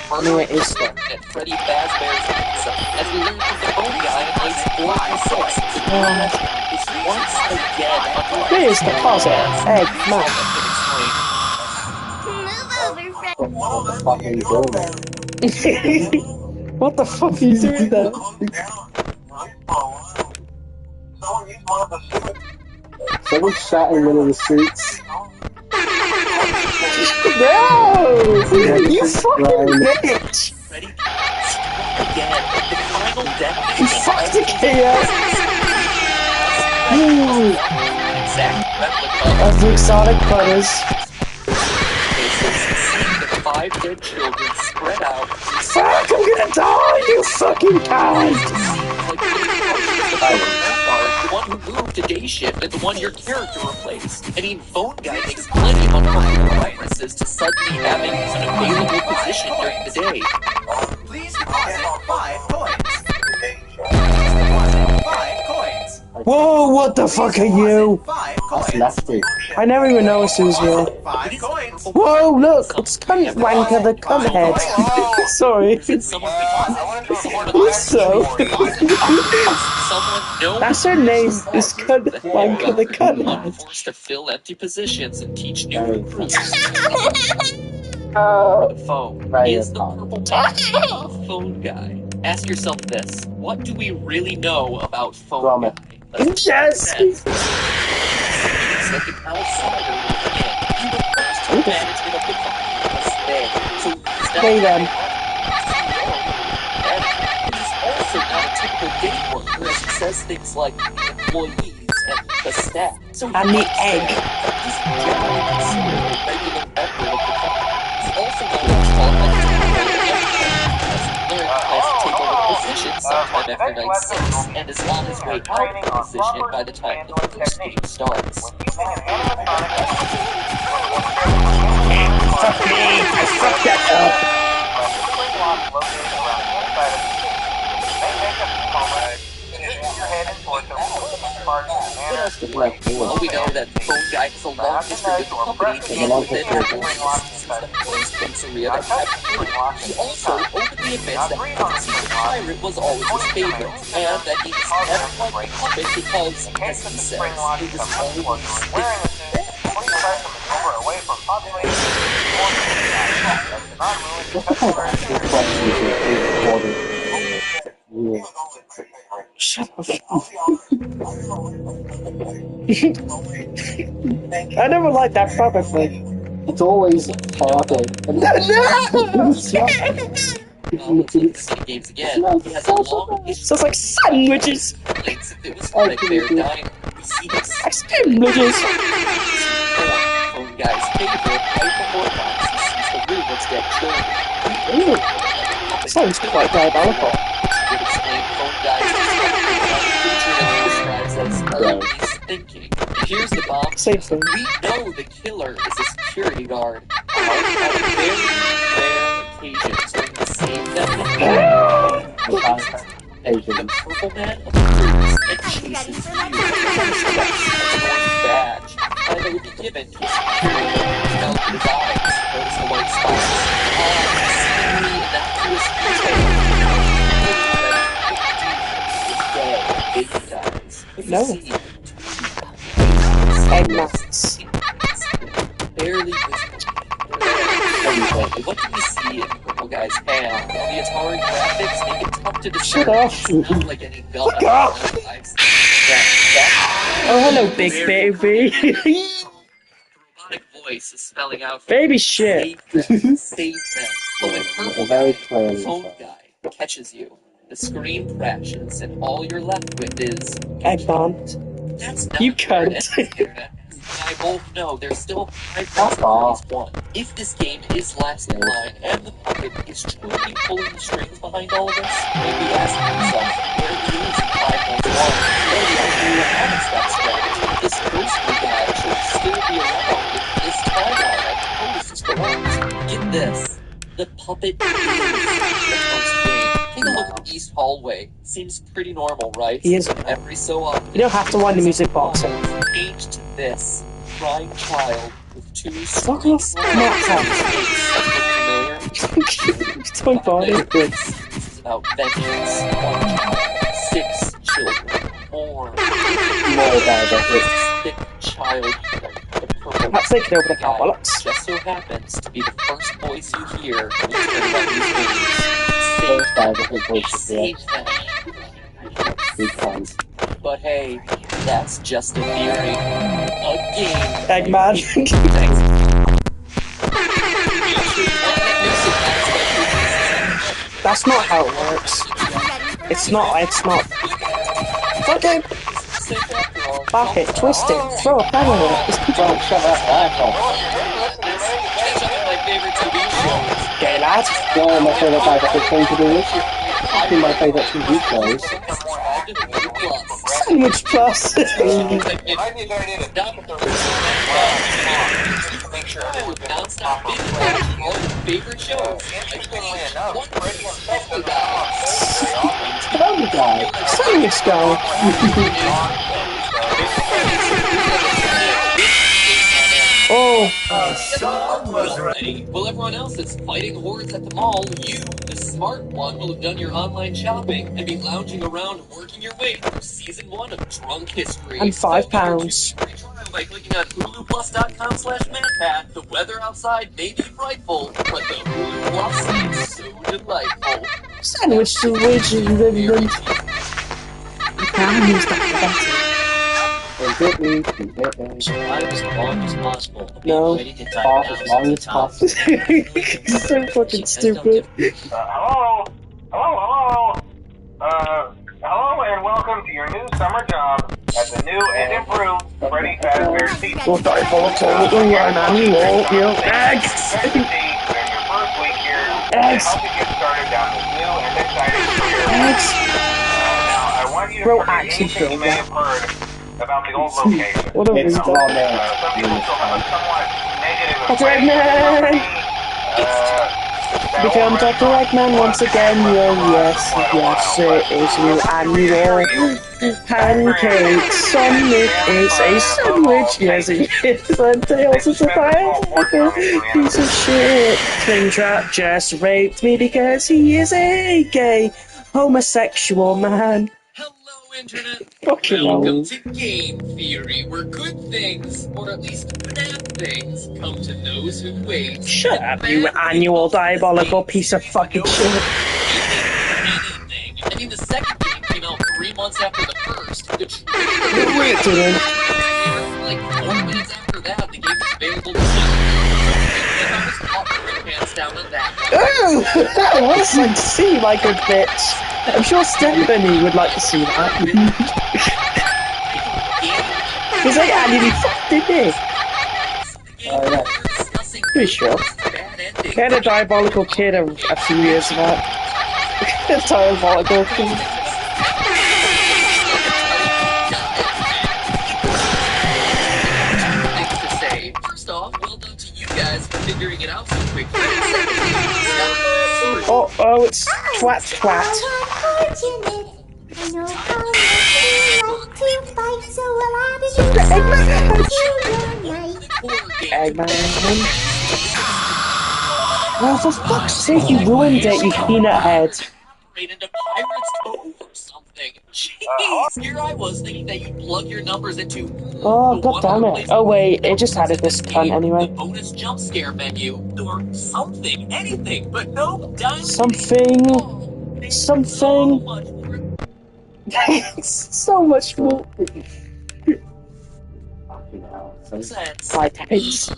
S1: I mean, it is though.
S4: at Freddy Fazbear's Pizza. As we learn from the phone guy in nights 4 and 6, the trash is once again under
S1: Here's the puzzle. Eggman.
S2: What the fuck are you doing there?
S1: What the fuck are you doing there?
S2: Someone shot in one of the suits.
S1: No! You fucking bitch!
S4: Freddy again. The final death.
S1: You fucking chaos!
S4: Exact replica
S1: Of the exotic brothers.
S4: seeing the 5 dead children spread out.
S1: Fuck, I'm gonna die, you fucking coward!
S4: The one who moved to day shift and the one your character replaced. I mean, phone guy makes plenty of uncomfortable references to suddenly having an available position during the day.
S10: Please deposit 5 coins. 5 coins.
S1: Whoa, what the fuck are you?
S10: 5
S2: That's
S10: coins.
S2: nasty.
S1: I never even noticed it was you.
S10: 5 coins.
S1: Whoa, look, it's cunt wanker the cunt head. Sorry.
S4: Someone
S1: So,
S4: someone knows
S1: that's her name, is cunt wanker the cunt
S4: one
S1: head.
S4: forced to fill empty positions and teach new recruits. The phone is the purple phone guy. Ask yourself this: what do we really know about phone
S2: Drama.
S4: guy?
S1: Yes!
S4: It's like an outsider looking in. He was first to management of the company was there. So he's not
S1: Hey then.
S4: and he's also not a typical day worker, as he says things like employees and the staff. So
S1: And the egg.
S4: He's generally considered a regular member of the company. He's also got what's called a has to take over the position sometime after night 6, and is on his way out of the position by the time the first game starts.
S1: Fuck me, I fucked that up.
S4: What else do we know? Well, we know that the phone guy has a long history with the company, and within that since the first pizzeria that had food. He also openly admits that the pirate was always his favorite, and that he was never liked the puppet because, as he says, it was always
S1: Shut up. I never liked that puppet thing.
S2: It's always farting.
S4: games again. He has a long history.
S1: Sounds like sandwiches.
S4: It was like Bear Diner. We see him
S1: Sandwiches.
S4: phone guy's favorite right before Fox. He sees the room that's dead children.
S1: Ooh, sounds quite diabolical.
S4: Would explain phone guy's creature that he describes as always thinking. Here's the bomb.
S1: Same thing.
S4: We know the killer is a security guard. On very rare occasions during the same method. The purple man appears and chases you. Badge. And it would be given to a security guard to melt his eyes. Notice the white spots. Seemingly innocuous detail.
S1: No. Egg nuts.
S4: Barely visible. What do we see in Purple Guy's hand? The Atari graphics make it tough to discern.
S1: Shut up.
S4: It's not like any gun.
S1: Fuck off. Oh, hello, big baby.
S4: Robotic voice is spelling out
S1: Baby shit.
S4: Save them. But when Purple
S2: Very
S4: Guy,
S2: clear.
S4: the phone guy, catches you, the screen crashes, and all you're left with is
S1: Egg bomb.
S4: that's not
S1: You
S4: fair.
S1: cunt.
S4: And I both know there's still 5
S2: That's all.
S4: possibilities. 1. If this game is last in line and the puppet is truly pulling the strings behind all of this, maybe asking himself where he is in 5 months long. Maybe I do honest that strategy. This ghostly guy should still be around if this timeline I propose is correct. Get this. The puppet is the first game. Take a look at the east hallway. Seems pretty normal, right?
S1: He is.
S4: Every so often.
S1: You don't have to wind the music box in.
S4: Change to this crying child with 2
S1: Fuck off, not
S4: familiar.
S1: It's my body.
S4: This is about vengeance. 1 child, 6 children, more sick child. The purple
S1: Perhaps they could open a
S4: guy
S1: car bollocks.
S4: just so happens to be the first voice you hear when you turn on these names. Save them.
S2: Big fans.
S4: But hey, that's just a theory. A game.
S1: Eggman.
S4: Thanks.
S1: That's not how it works. It's not. Fucking back it, twist it, throw a pen in it.
S2: Don't shut that asshole.
S4: My favorite TV shows.
S1: Gay lad.
S2: One of my favourite guys that came to do this. Actually, my favourite TV shows.
S1: Sandwich plus.
S4: Non-stop binge watching all your favorite shows.
S10: Interestingly enough, Freddy Sandwich
S2: Family Guy.
S1: Sandwich guy. Oh,
S4: While everyone else is fighting hordes at the mall, you, the smart one, will have done your online shopping and be lounging around working your way through season 1 of Drunk History.
S1: and £5.
S4: By clicking on huluplus.com/madpat. The weather outside may be frightful, but the Hulu Plus is so delightful.
S1: Sandwich to which is England. You can use that better.
S2: Hit me.
S11: Survive as long as possible. Be
S1: No.
S11: ready to die
S2: Pause
S11: now
S2: as long as possible.
S1: It's so fucking stupid.
S12: Hello, and welcome to your new summer job at the new and improved Freddy Fazbear Pizza.
S1: We'll die for a cold and run on you all. You eggs.
S12: During your first week here, to
S1: Eggs.
S12: help you get started down this new and exciting career.
S1: Eggs.
S12: Now, I want you to
S1: Bro,
S12: forget
S1: actually
S12: anything you
S1: feel
S12: may
S1: that.
S12: have heard about the old location.
S1: What a
S2: It's
S1: reason.
S2: all there.
S12: Some people still have a somewhat negative
S1: Dr.
S12: impression of the
S1: Eggman.
S12: company.
S1: Become Dr. Eggman once again. Yes, it is you and your pancakes. Sonic is a sandwich. Yes, it is. And Tails is a piece of shit. Springtrap just raped me because he is a gay homosexual man.
S4: Hello, Internet.
S1: Fucking
S4: Welcome to Game Theory, where good things, or at least bad things, come to those who wait.
S1: Shut up, you annual diabolical piece of fucking shit.
S4: Anything. I mean, the second game came out 3 months after the first. The
S1: We're doing.
S4: like 4 minutes after that, the game was available to I was caught hands down on that.
S1: Oh, that wasn't seem like a bitch. I'm sure Stephanie would like to see that. Because they annually fucked, didn't they? Pretty sure. They had a diabolical kid a few years back. A diabolical kid.
S4: Things to say. First off, well done to you guys for figuring it out so quickly.
S1: Oh, it's twat twat.
S5: Unfortunate. I know how much you like to fight, so I'll add it to your night.
S1: Eggman. Oh, for fuck's sake, you ruined it, you peanut head.
S4: Into Pirates Cove or something. Jeez, here I was thinking that you plug your numbers into.
S1: Oh, god damn it. Oh, wait, it just added this cunt anyway.
S4: The bonus jump scare menu, or something, anything, but no diamond.
S1: Something. So much more.
S4: Sense.
S1: 5 times.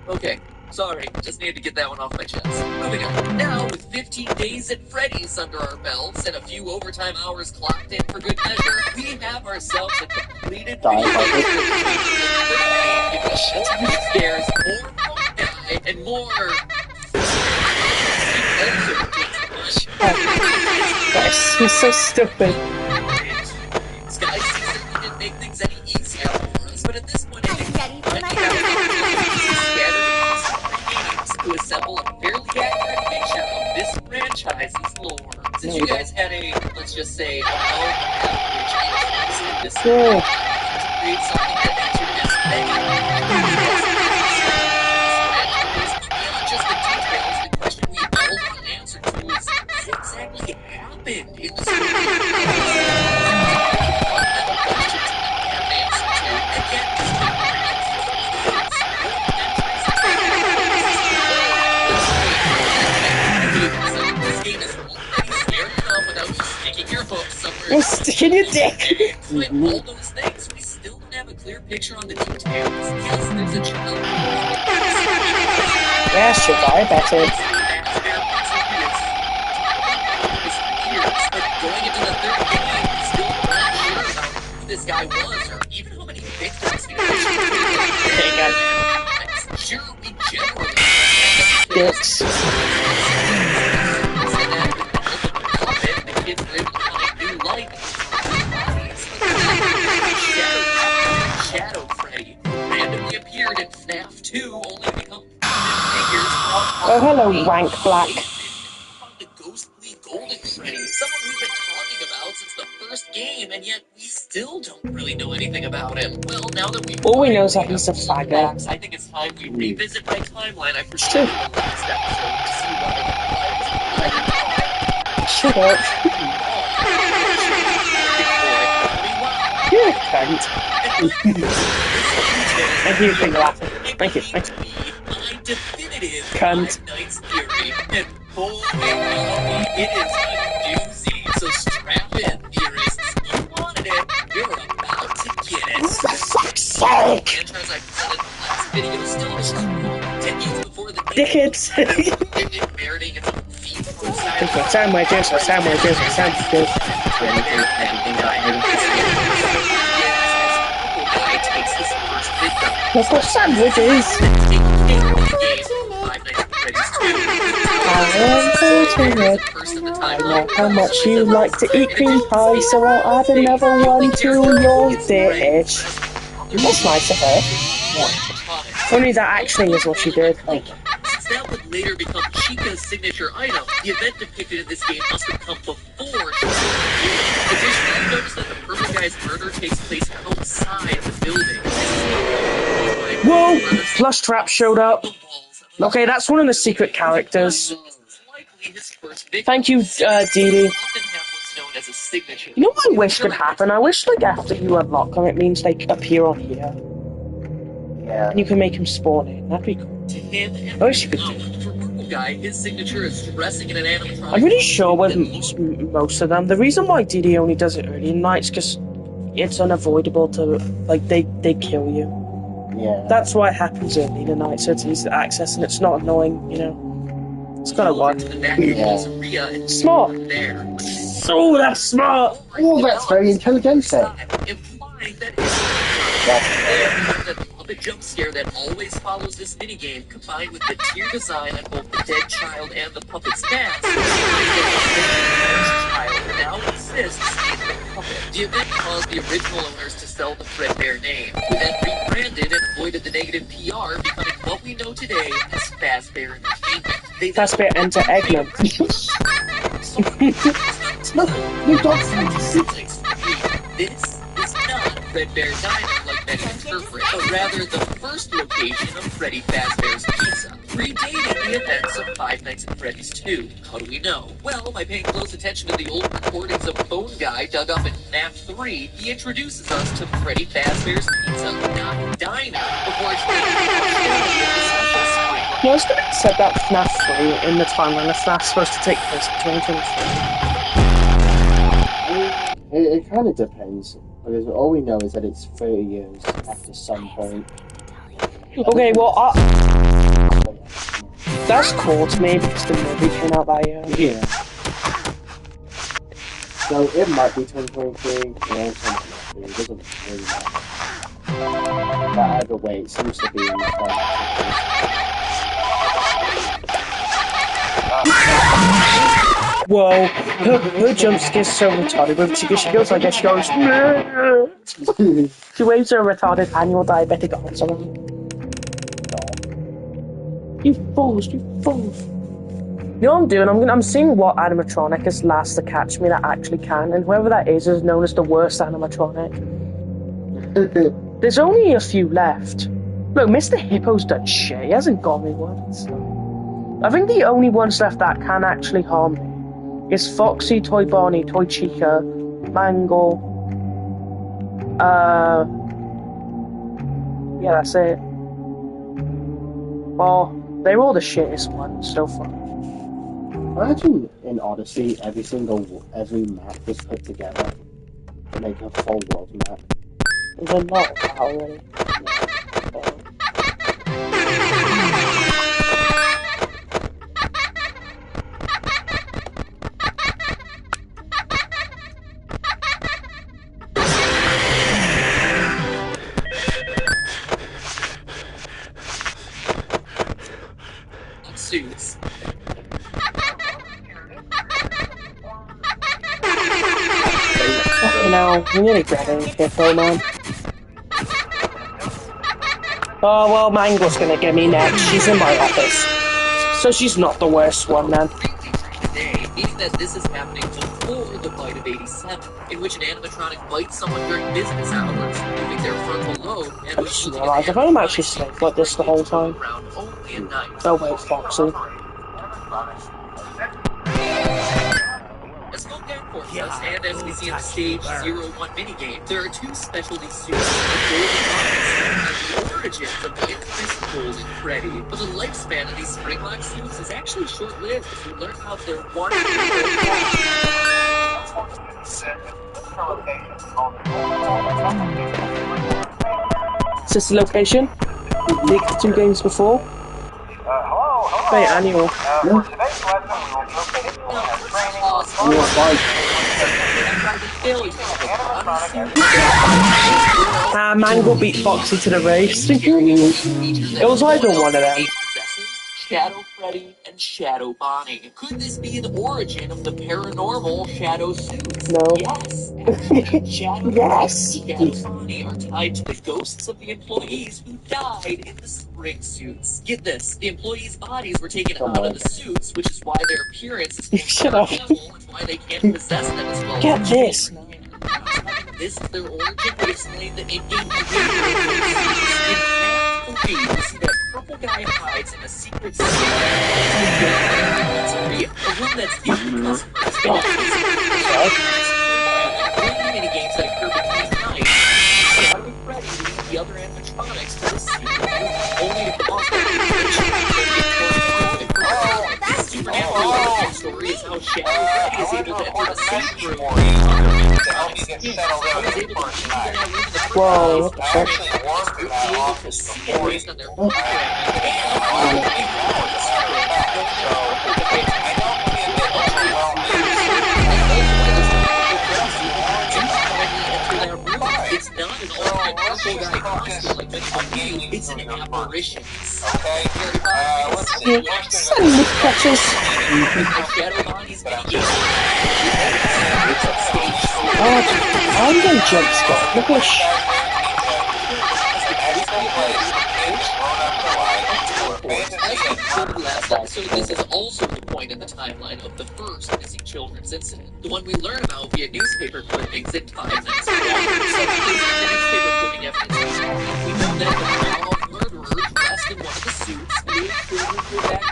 S4: Okay, sorry, just needed to get that one off my chest. Moving on. Now, with 15 days at Freddy's under our belts and a few overtime hours clocked in for good measure, we have ourselves a completed scares, more fun guy, and more.
S1: Yes, you're so stupid.
S4: Sky season didn't make things any easier for us, but at this point, I think to assemble a fairly accurate picture of this franchise's lore. Since you guys had a, let's just say, average interest in this
S1: Yeah.
S4: to create something that answered as many beyond just the details, the question we all want an answer to is what exactly happened in the story?
S1: You're sticking your dick.
S4: Despite all those things, we still don't have a clear picture on the details. Yes, there's a child.
S1: Yes, you're diabetic.
S4: But going into the third game, we still not sure about who this guy was or even how many victims he was. Sure, we generally
S1: Dicks.
S4: Shadow Freddy randomly appeared in FNAF 2 only
S1: Oh, hello, wank black.
S4: The ghostly golden Freddy, someone we've been talking about since the first game, and yet we still don't really know anything about him. Well, now that we've
S1: all we know is that he's a faggot.
S4: I think it's time we revisit my timeline I presented in the last episode to see what
S1: Shut up. You're a cunt. Thank you for laughing. Thank you. Thank you.
S4: Definitive
S1: Cunt.
S4: Five Nights theory, and holy moly, it is a doozy. So strap in, theorists. You wanted it, you're about to get it.
S1: For fuck's sake!
S4: The franchise I presented in the last video still is decades before the
S1: Dickheads.
S4: meriting its own feet.
S1: Sandwiches. Let's go sandwiches. Unfortunate. I know how much you like to eat cream pie, so I'll add another one to your dish. That's nice of her. Yeah. Only that actually is what she did.
S4: Since that would later become Chica's signature item, the event depicted in this game must have come before she Additionally, notice that the perfect guy's murder takes place outside the building.
S1: Whoa! Plush Trap showed up. Okay, that's one of the secret characters. Thank you, Dee Dee. You know what I wish could happen? I wish, like, after you unlock them, it means they appear on here.
S2: Yeah.
S1: And you can make him spawn in. That'd be cool. I wish you could do it.
S4: Guy, his signature is dressing in an animatronic.
S1: I'm really sure with most of them. The reason why DD only does it early in nights because it's unavoidable to, like, they kill you.
S2: Yeah.
S1: That's why it happens early in the night, so it's easy to access and it's not annoying, you know. It's kind of what.
S2: Yeah.
S1: Smart. Oh, that's smart.
S2: Oh, that's very intelligent.
S4: The jump scare that always follows this minigame, combined with the tier design on both the dead child and the puppet's mask, the child now exists in the puppet. The event caused the original owners to sell the Fredbear name, who then rebranded and avoided the negative PR, becoming what we know today as Fazbear Entertainment.
S1: Fazbear Enter Eggman.
S2: Look, new dog food.
S4: This is not Fredbear Diner like many interpret, but rather the first location of Freddy Fazbear's Pizza, predating the events of Five Nights at Freddy's 2. How do we know? Well, by paying close attention to the old recordings of Phone Guy dug up in FNAF 3, he introduces us to Freddy Fazbear's Pizza, not Diner, before explaining
S1: You know, it said that FNAF 3 in the timeline that FNAF's supposed to take place in 2023.
S2: It kind of depends, because all we know is that it's 30 years after some point.
S1: Okay, well, that's cool to me because the movie came out that year.
S2: Yeah. So it might be 2023, or 2023, it doesn't really matter. But either way, it seems to be in the
S1: Whoa, her jump scare's so retarded. When she goes like this, she goes. She waves her retarded annual diabetic arms around. You fools, you fools. You know what I'm doing? I'm seeing what animatronic is last to catch me that actually can, and whoever that is known as the worst animatronic. There's only a few left. Look, Mr. Hippo's done shit. He hasn't got me once. I think the only ones left that can actually harm me is Foxy, Toy Bonnie, Toy Chica, Mango. Yeah, that's it. Well, they're all the shittest ones so far.
S2: Imagine in Odyssey, every map was put together to make a full world map.
S1: There's a lot of that already.
S4: Suits.
S1: You know, we nearly grabbing Hippo, man. Oh, well, Mango's gonna get me next. She's in my office. So she's not the worst one then.
S4: Today, meaning that this is happening before the bite of 87, in which an animatronic bites someone during business hours, moving their frontal lobe, and
S1: I just realised I've only actually stayed like this the whole time.
S4: only at night.
S1: Oh wait, Foxy.
S4: As Smoke Down Formulas, and as we see in the Stage 01 minigame, there are two specialty suits, the Golden Eyes, and the origins of the infamous Golden Freddy. But the lifespan of these spring-lock suits is actually short-lived as we learn how they're one
S1: Is this the location? Leaked the 2 games before? Wait, annual. Mango beat Foxy to the race. It was either one of them.
S4: Shadow Freddy and Shadow Bonnie. Could this be the origin of the paranormal Shadow suits?
S1: No.
S4: Yes. Actually, Shadow
S1: Yes.
S4: Freddy and Shadow Bonnie are tied to the ghosts of the employees who died in the spring suits. Get this, the employees' bodies were taken out of the suits, which is why their appearance is
S1: Shut up.
S4: paranormal, and why they can't possess them as well.
S1: Get this.
S4: This is their origin would explain the in-game we see that purple guy hides in a secret pizzeria, a room that's given to customers. Mini games that occur between nights. Shadow Freddy leads the other animatronics to the secret room, only to cause their the supernatural origin story is how Shadow Freddy is able to enter the safe room.
S1: Whoa, what the fuck?
S4: It's not an alternate purple guy costume like the it's an apparition. Okay,
S1: Send me precious. I'm getting jump scared. Look at
S4: So this is also the point in the timeline of the first missing children's incident, the one we learn about via newspaper clippings in 5 minutes. So the newspaper clipping evidence, we know that the murderer dressed in one of the suits made children go back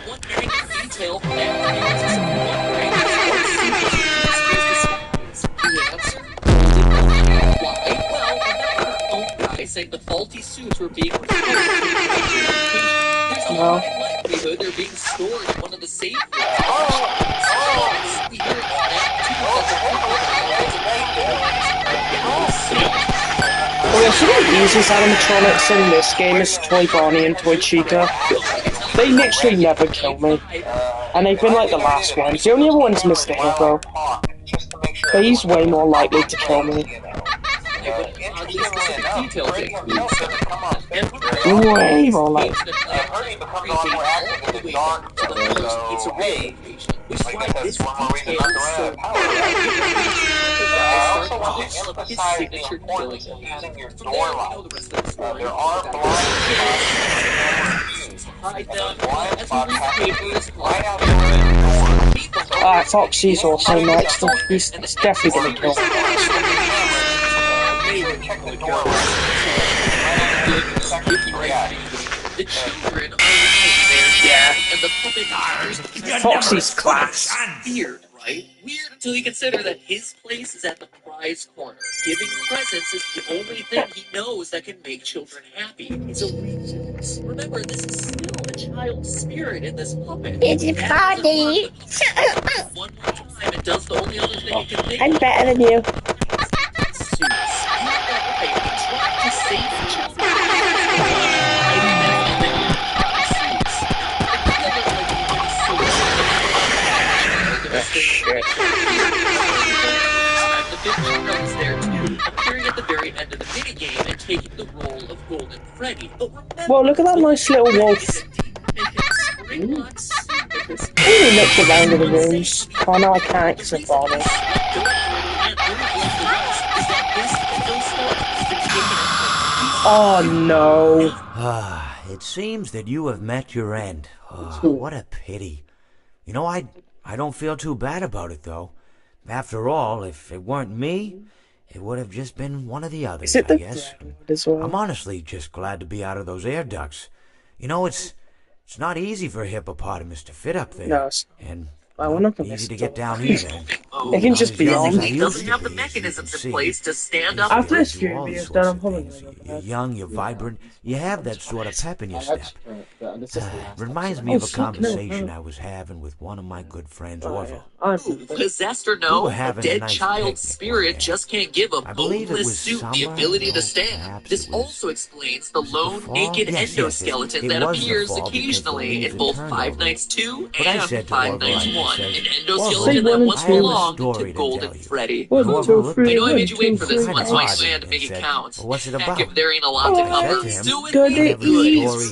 S4: one very detail from that saying the faulty suits were being restored to their location. There's a high likelihood they're being stored in one of the safe rooms. We hear that
S1: well, some of the easiest animatronics in this game is Toy Bonnie and Toy Chica. They literally never kill me. And they've been like the last ones. The only other one's Mr. Hippo. But he's way more likely to kill me. Way more likely. Alright, Foxy's also next. He's definitely gonna kill me.
S4: The children are there, and the puppeters.
S1: Foxy's class.
S4: Weird, right? Weird until you consider that his place is at the prize corner. Giving presents is the only thing he knows that can make children happy. It's a reason. Remember, this is still a child spirit in this puppet.
S5: It's a party.
S4: One more time, it does the only other thing it can make.
S1: I'm better than you.
S4: Appearing at the very end of the minigame and taking the role of Golden Freddy. But remember,
S1: well, look at that nice little wolf.
S4: Springlock
S1: really looked around in the rooms. Oh no, I can't because I'm bothered. Oh no.
S13: It seems that you have met your end. What a pity. You know, I don't feel too bad about it, though. After all, if it weren't me, it would have just been one of the others, I guess. I'm honestly just glad to be out of those air ducts. You know, it's not easy for a hippopotamus to fit up there.
S1: No,
S13: and
S1: we're not
S13: easy to get down either.
S1: It can just be on.
S4: He doesn't have the mechanisms in place to stand up.
S1: After this few reviews done, I'm probably
S13: You're young, you're vibrant, you have that sort of pep in your step. Reminds me of a conversation I was having with one of my good friends, Orville.
S4: Possessed or no, a dead child's spirit just can't give a boneless suit the ability to stand. This also explains the lone naked endoskeleton that appears occasionally in both Five Nights 2 and Five Nights 1. An endoskeleton that once belonged to Golden Freddy. I know I made you wait for this one, so I had to make it count. Heck, if there ain't a lot to cover, do it good.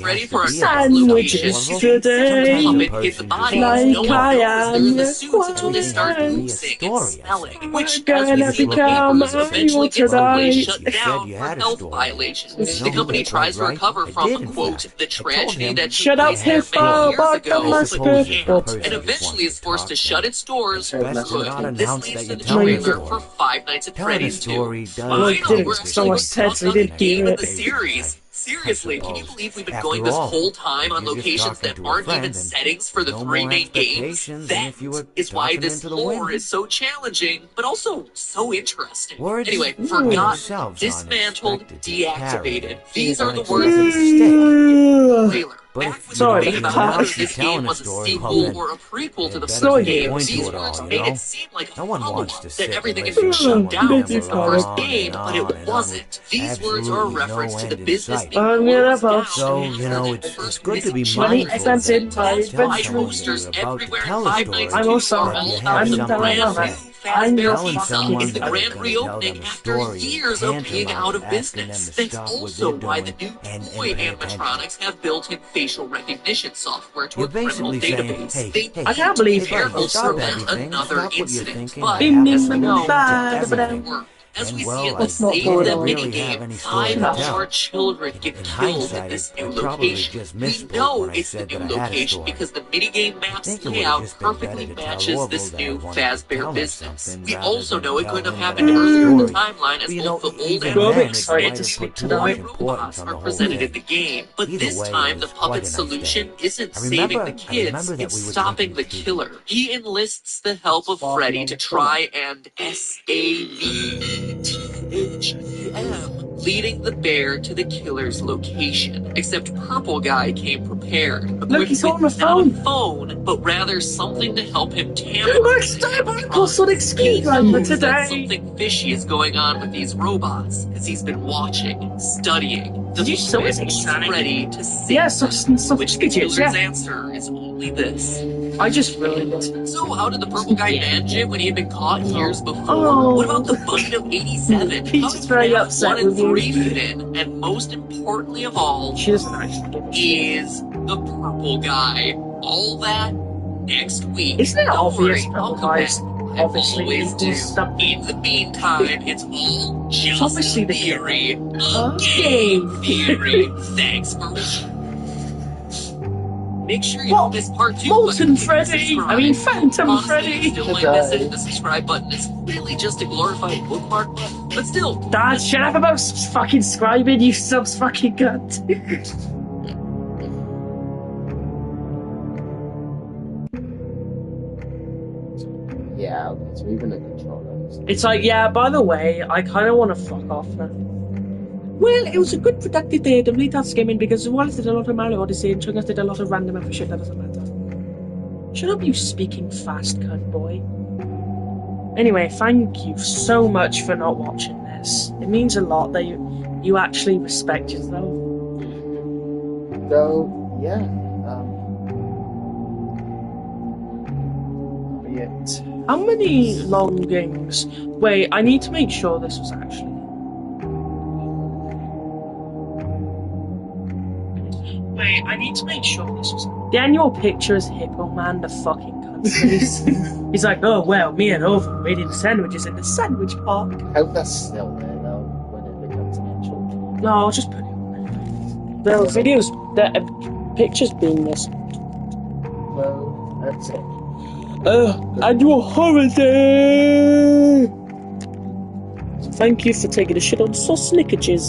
S4: Ready for our
S1: sandwiches today.
S4: Puppet hid the bodies. No one knows they're in the suits until they start loosing and smelling. Which, as we see in the papers, eventually gets the place shut down for health violations. The company tries to recover from, quote, the tragedy that took place here many years ago, but can't, and eventually is forced to shut its doors for good. This leads to the trailer for Five Nights at Freddy's 2. Finally, we're actually the game of the series. Seriously, can you believe we've been going this whole time on locations that aren't even settings for the three main games? That is why this lore is so challenging, but also so interesting. Anyway, forgotten, dismantled, deactivated. These are the words of the trailer. Back when the debate about whether this game was a sequel or a prequel to the first game, these words made it seem like a follow-up, that everything had been shut down since the first game, but it wasn't. These words are a reference to the business being closed down.
S13: So, you know, it's good to be mindful
S4: by posters everywhere in Five Nights 2 are all about the brand new Fazbear Pizza. It's the grand reopening after years of being out of business. That's also why the new toy animatronics have built-in facial recognition software to a criminal database.
S1: I can't believe
S4: careful to prevent another incident, but as we see in the save them minigame, 5 more children get killed in this new location. We know it's the new location because the minigame map's layout perfectly matches this new Fazbear business. We also know it couldn't have happened earlier in the timeline as both the old and new robots are presented in the game. But this time, the puppet solution isn't saving the kids, it's stopping the killer. He enlists the help of Freddy to try and SAVTHEM, leading the bear to the killer's location. Except Purple Guy came prepared.
S1: Look, he's on the
S4: phone. Not a phone, but rather something to help him tamper. Something fishy is going on with these robots, as he's been watching, studying. The puppet is ready to see. Which the killer's answer is only this.
S1: I just ruined it.
S4: So how did the Purple Guy manage it when he had been caught years before? What about the budget of 87?
S1: He's just very upset
S4: 1 and 3 fit in? And most importantly of all, is the Purple Guy. All that next week.
S1: Isn't it obvious
S4: Purple
S1: Guy's obviously
S4: always do. In the meantime, it's all just
S1: obviously the
S4: theory. A game theory. Thanks for make sure you don't miss part 2.
S1: Molten Freddy! I mean, Phantom Freddy!
S4: Still my message, the subscribe button is really just a glorified bookmark button, but still.
S1: Dad, shut up about fucking subscribing, you subs fucking cunt.
S2: Yeah, okay, so even the controller.
S1: It's like, yeah, by the way, I kind of want to fuck off now. Well, it was a good productive day of late skimming because Wallace did a lot of Mario Odyssey and Chungus did a lot of random other shit that doesn't matter. Shut up, you speaking fast cunt boy. Anyway, thank you so much for not watching this. It means a lot that you actually respect yourself.
S2: So, yeah.
S1: How many long games? Wait, I need to make sure this was actually.
S4: Wait, I need to make sure this was.
S1: The annual picture is Hippo Man, the fucking cunt face. He's like, oh well, me and Oval were eating sandwiches in the sandwich park.
S2: I hope that's still there though when it becomes an actual game.
S1: No, I'll just put it on there. The videos, the pictures being missed.
S2: Well, that's it.
S1: Annual holiday! Thank you for taking a shit on sauce snickages.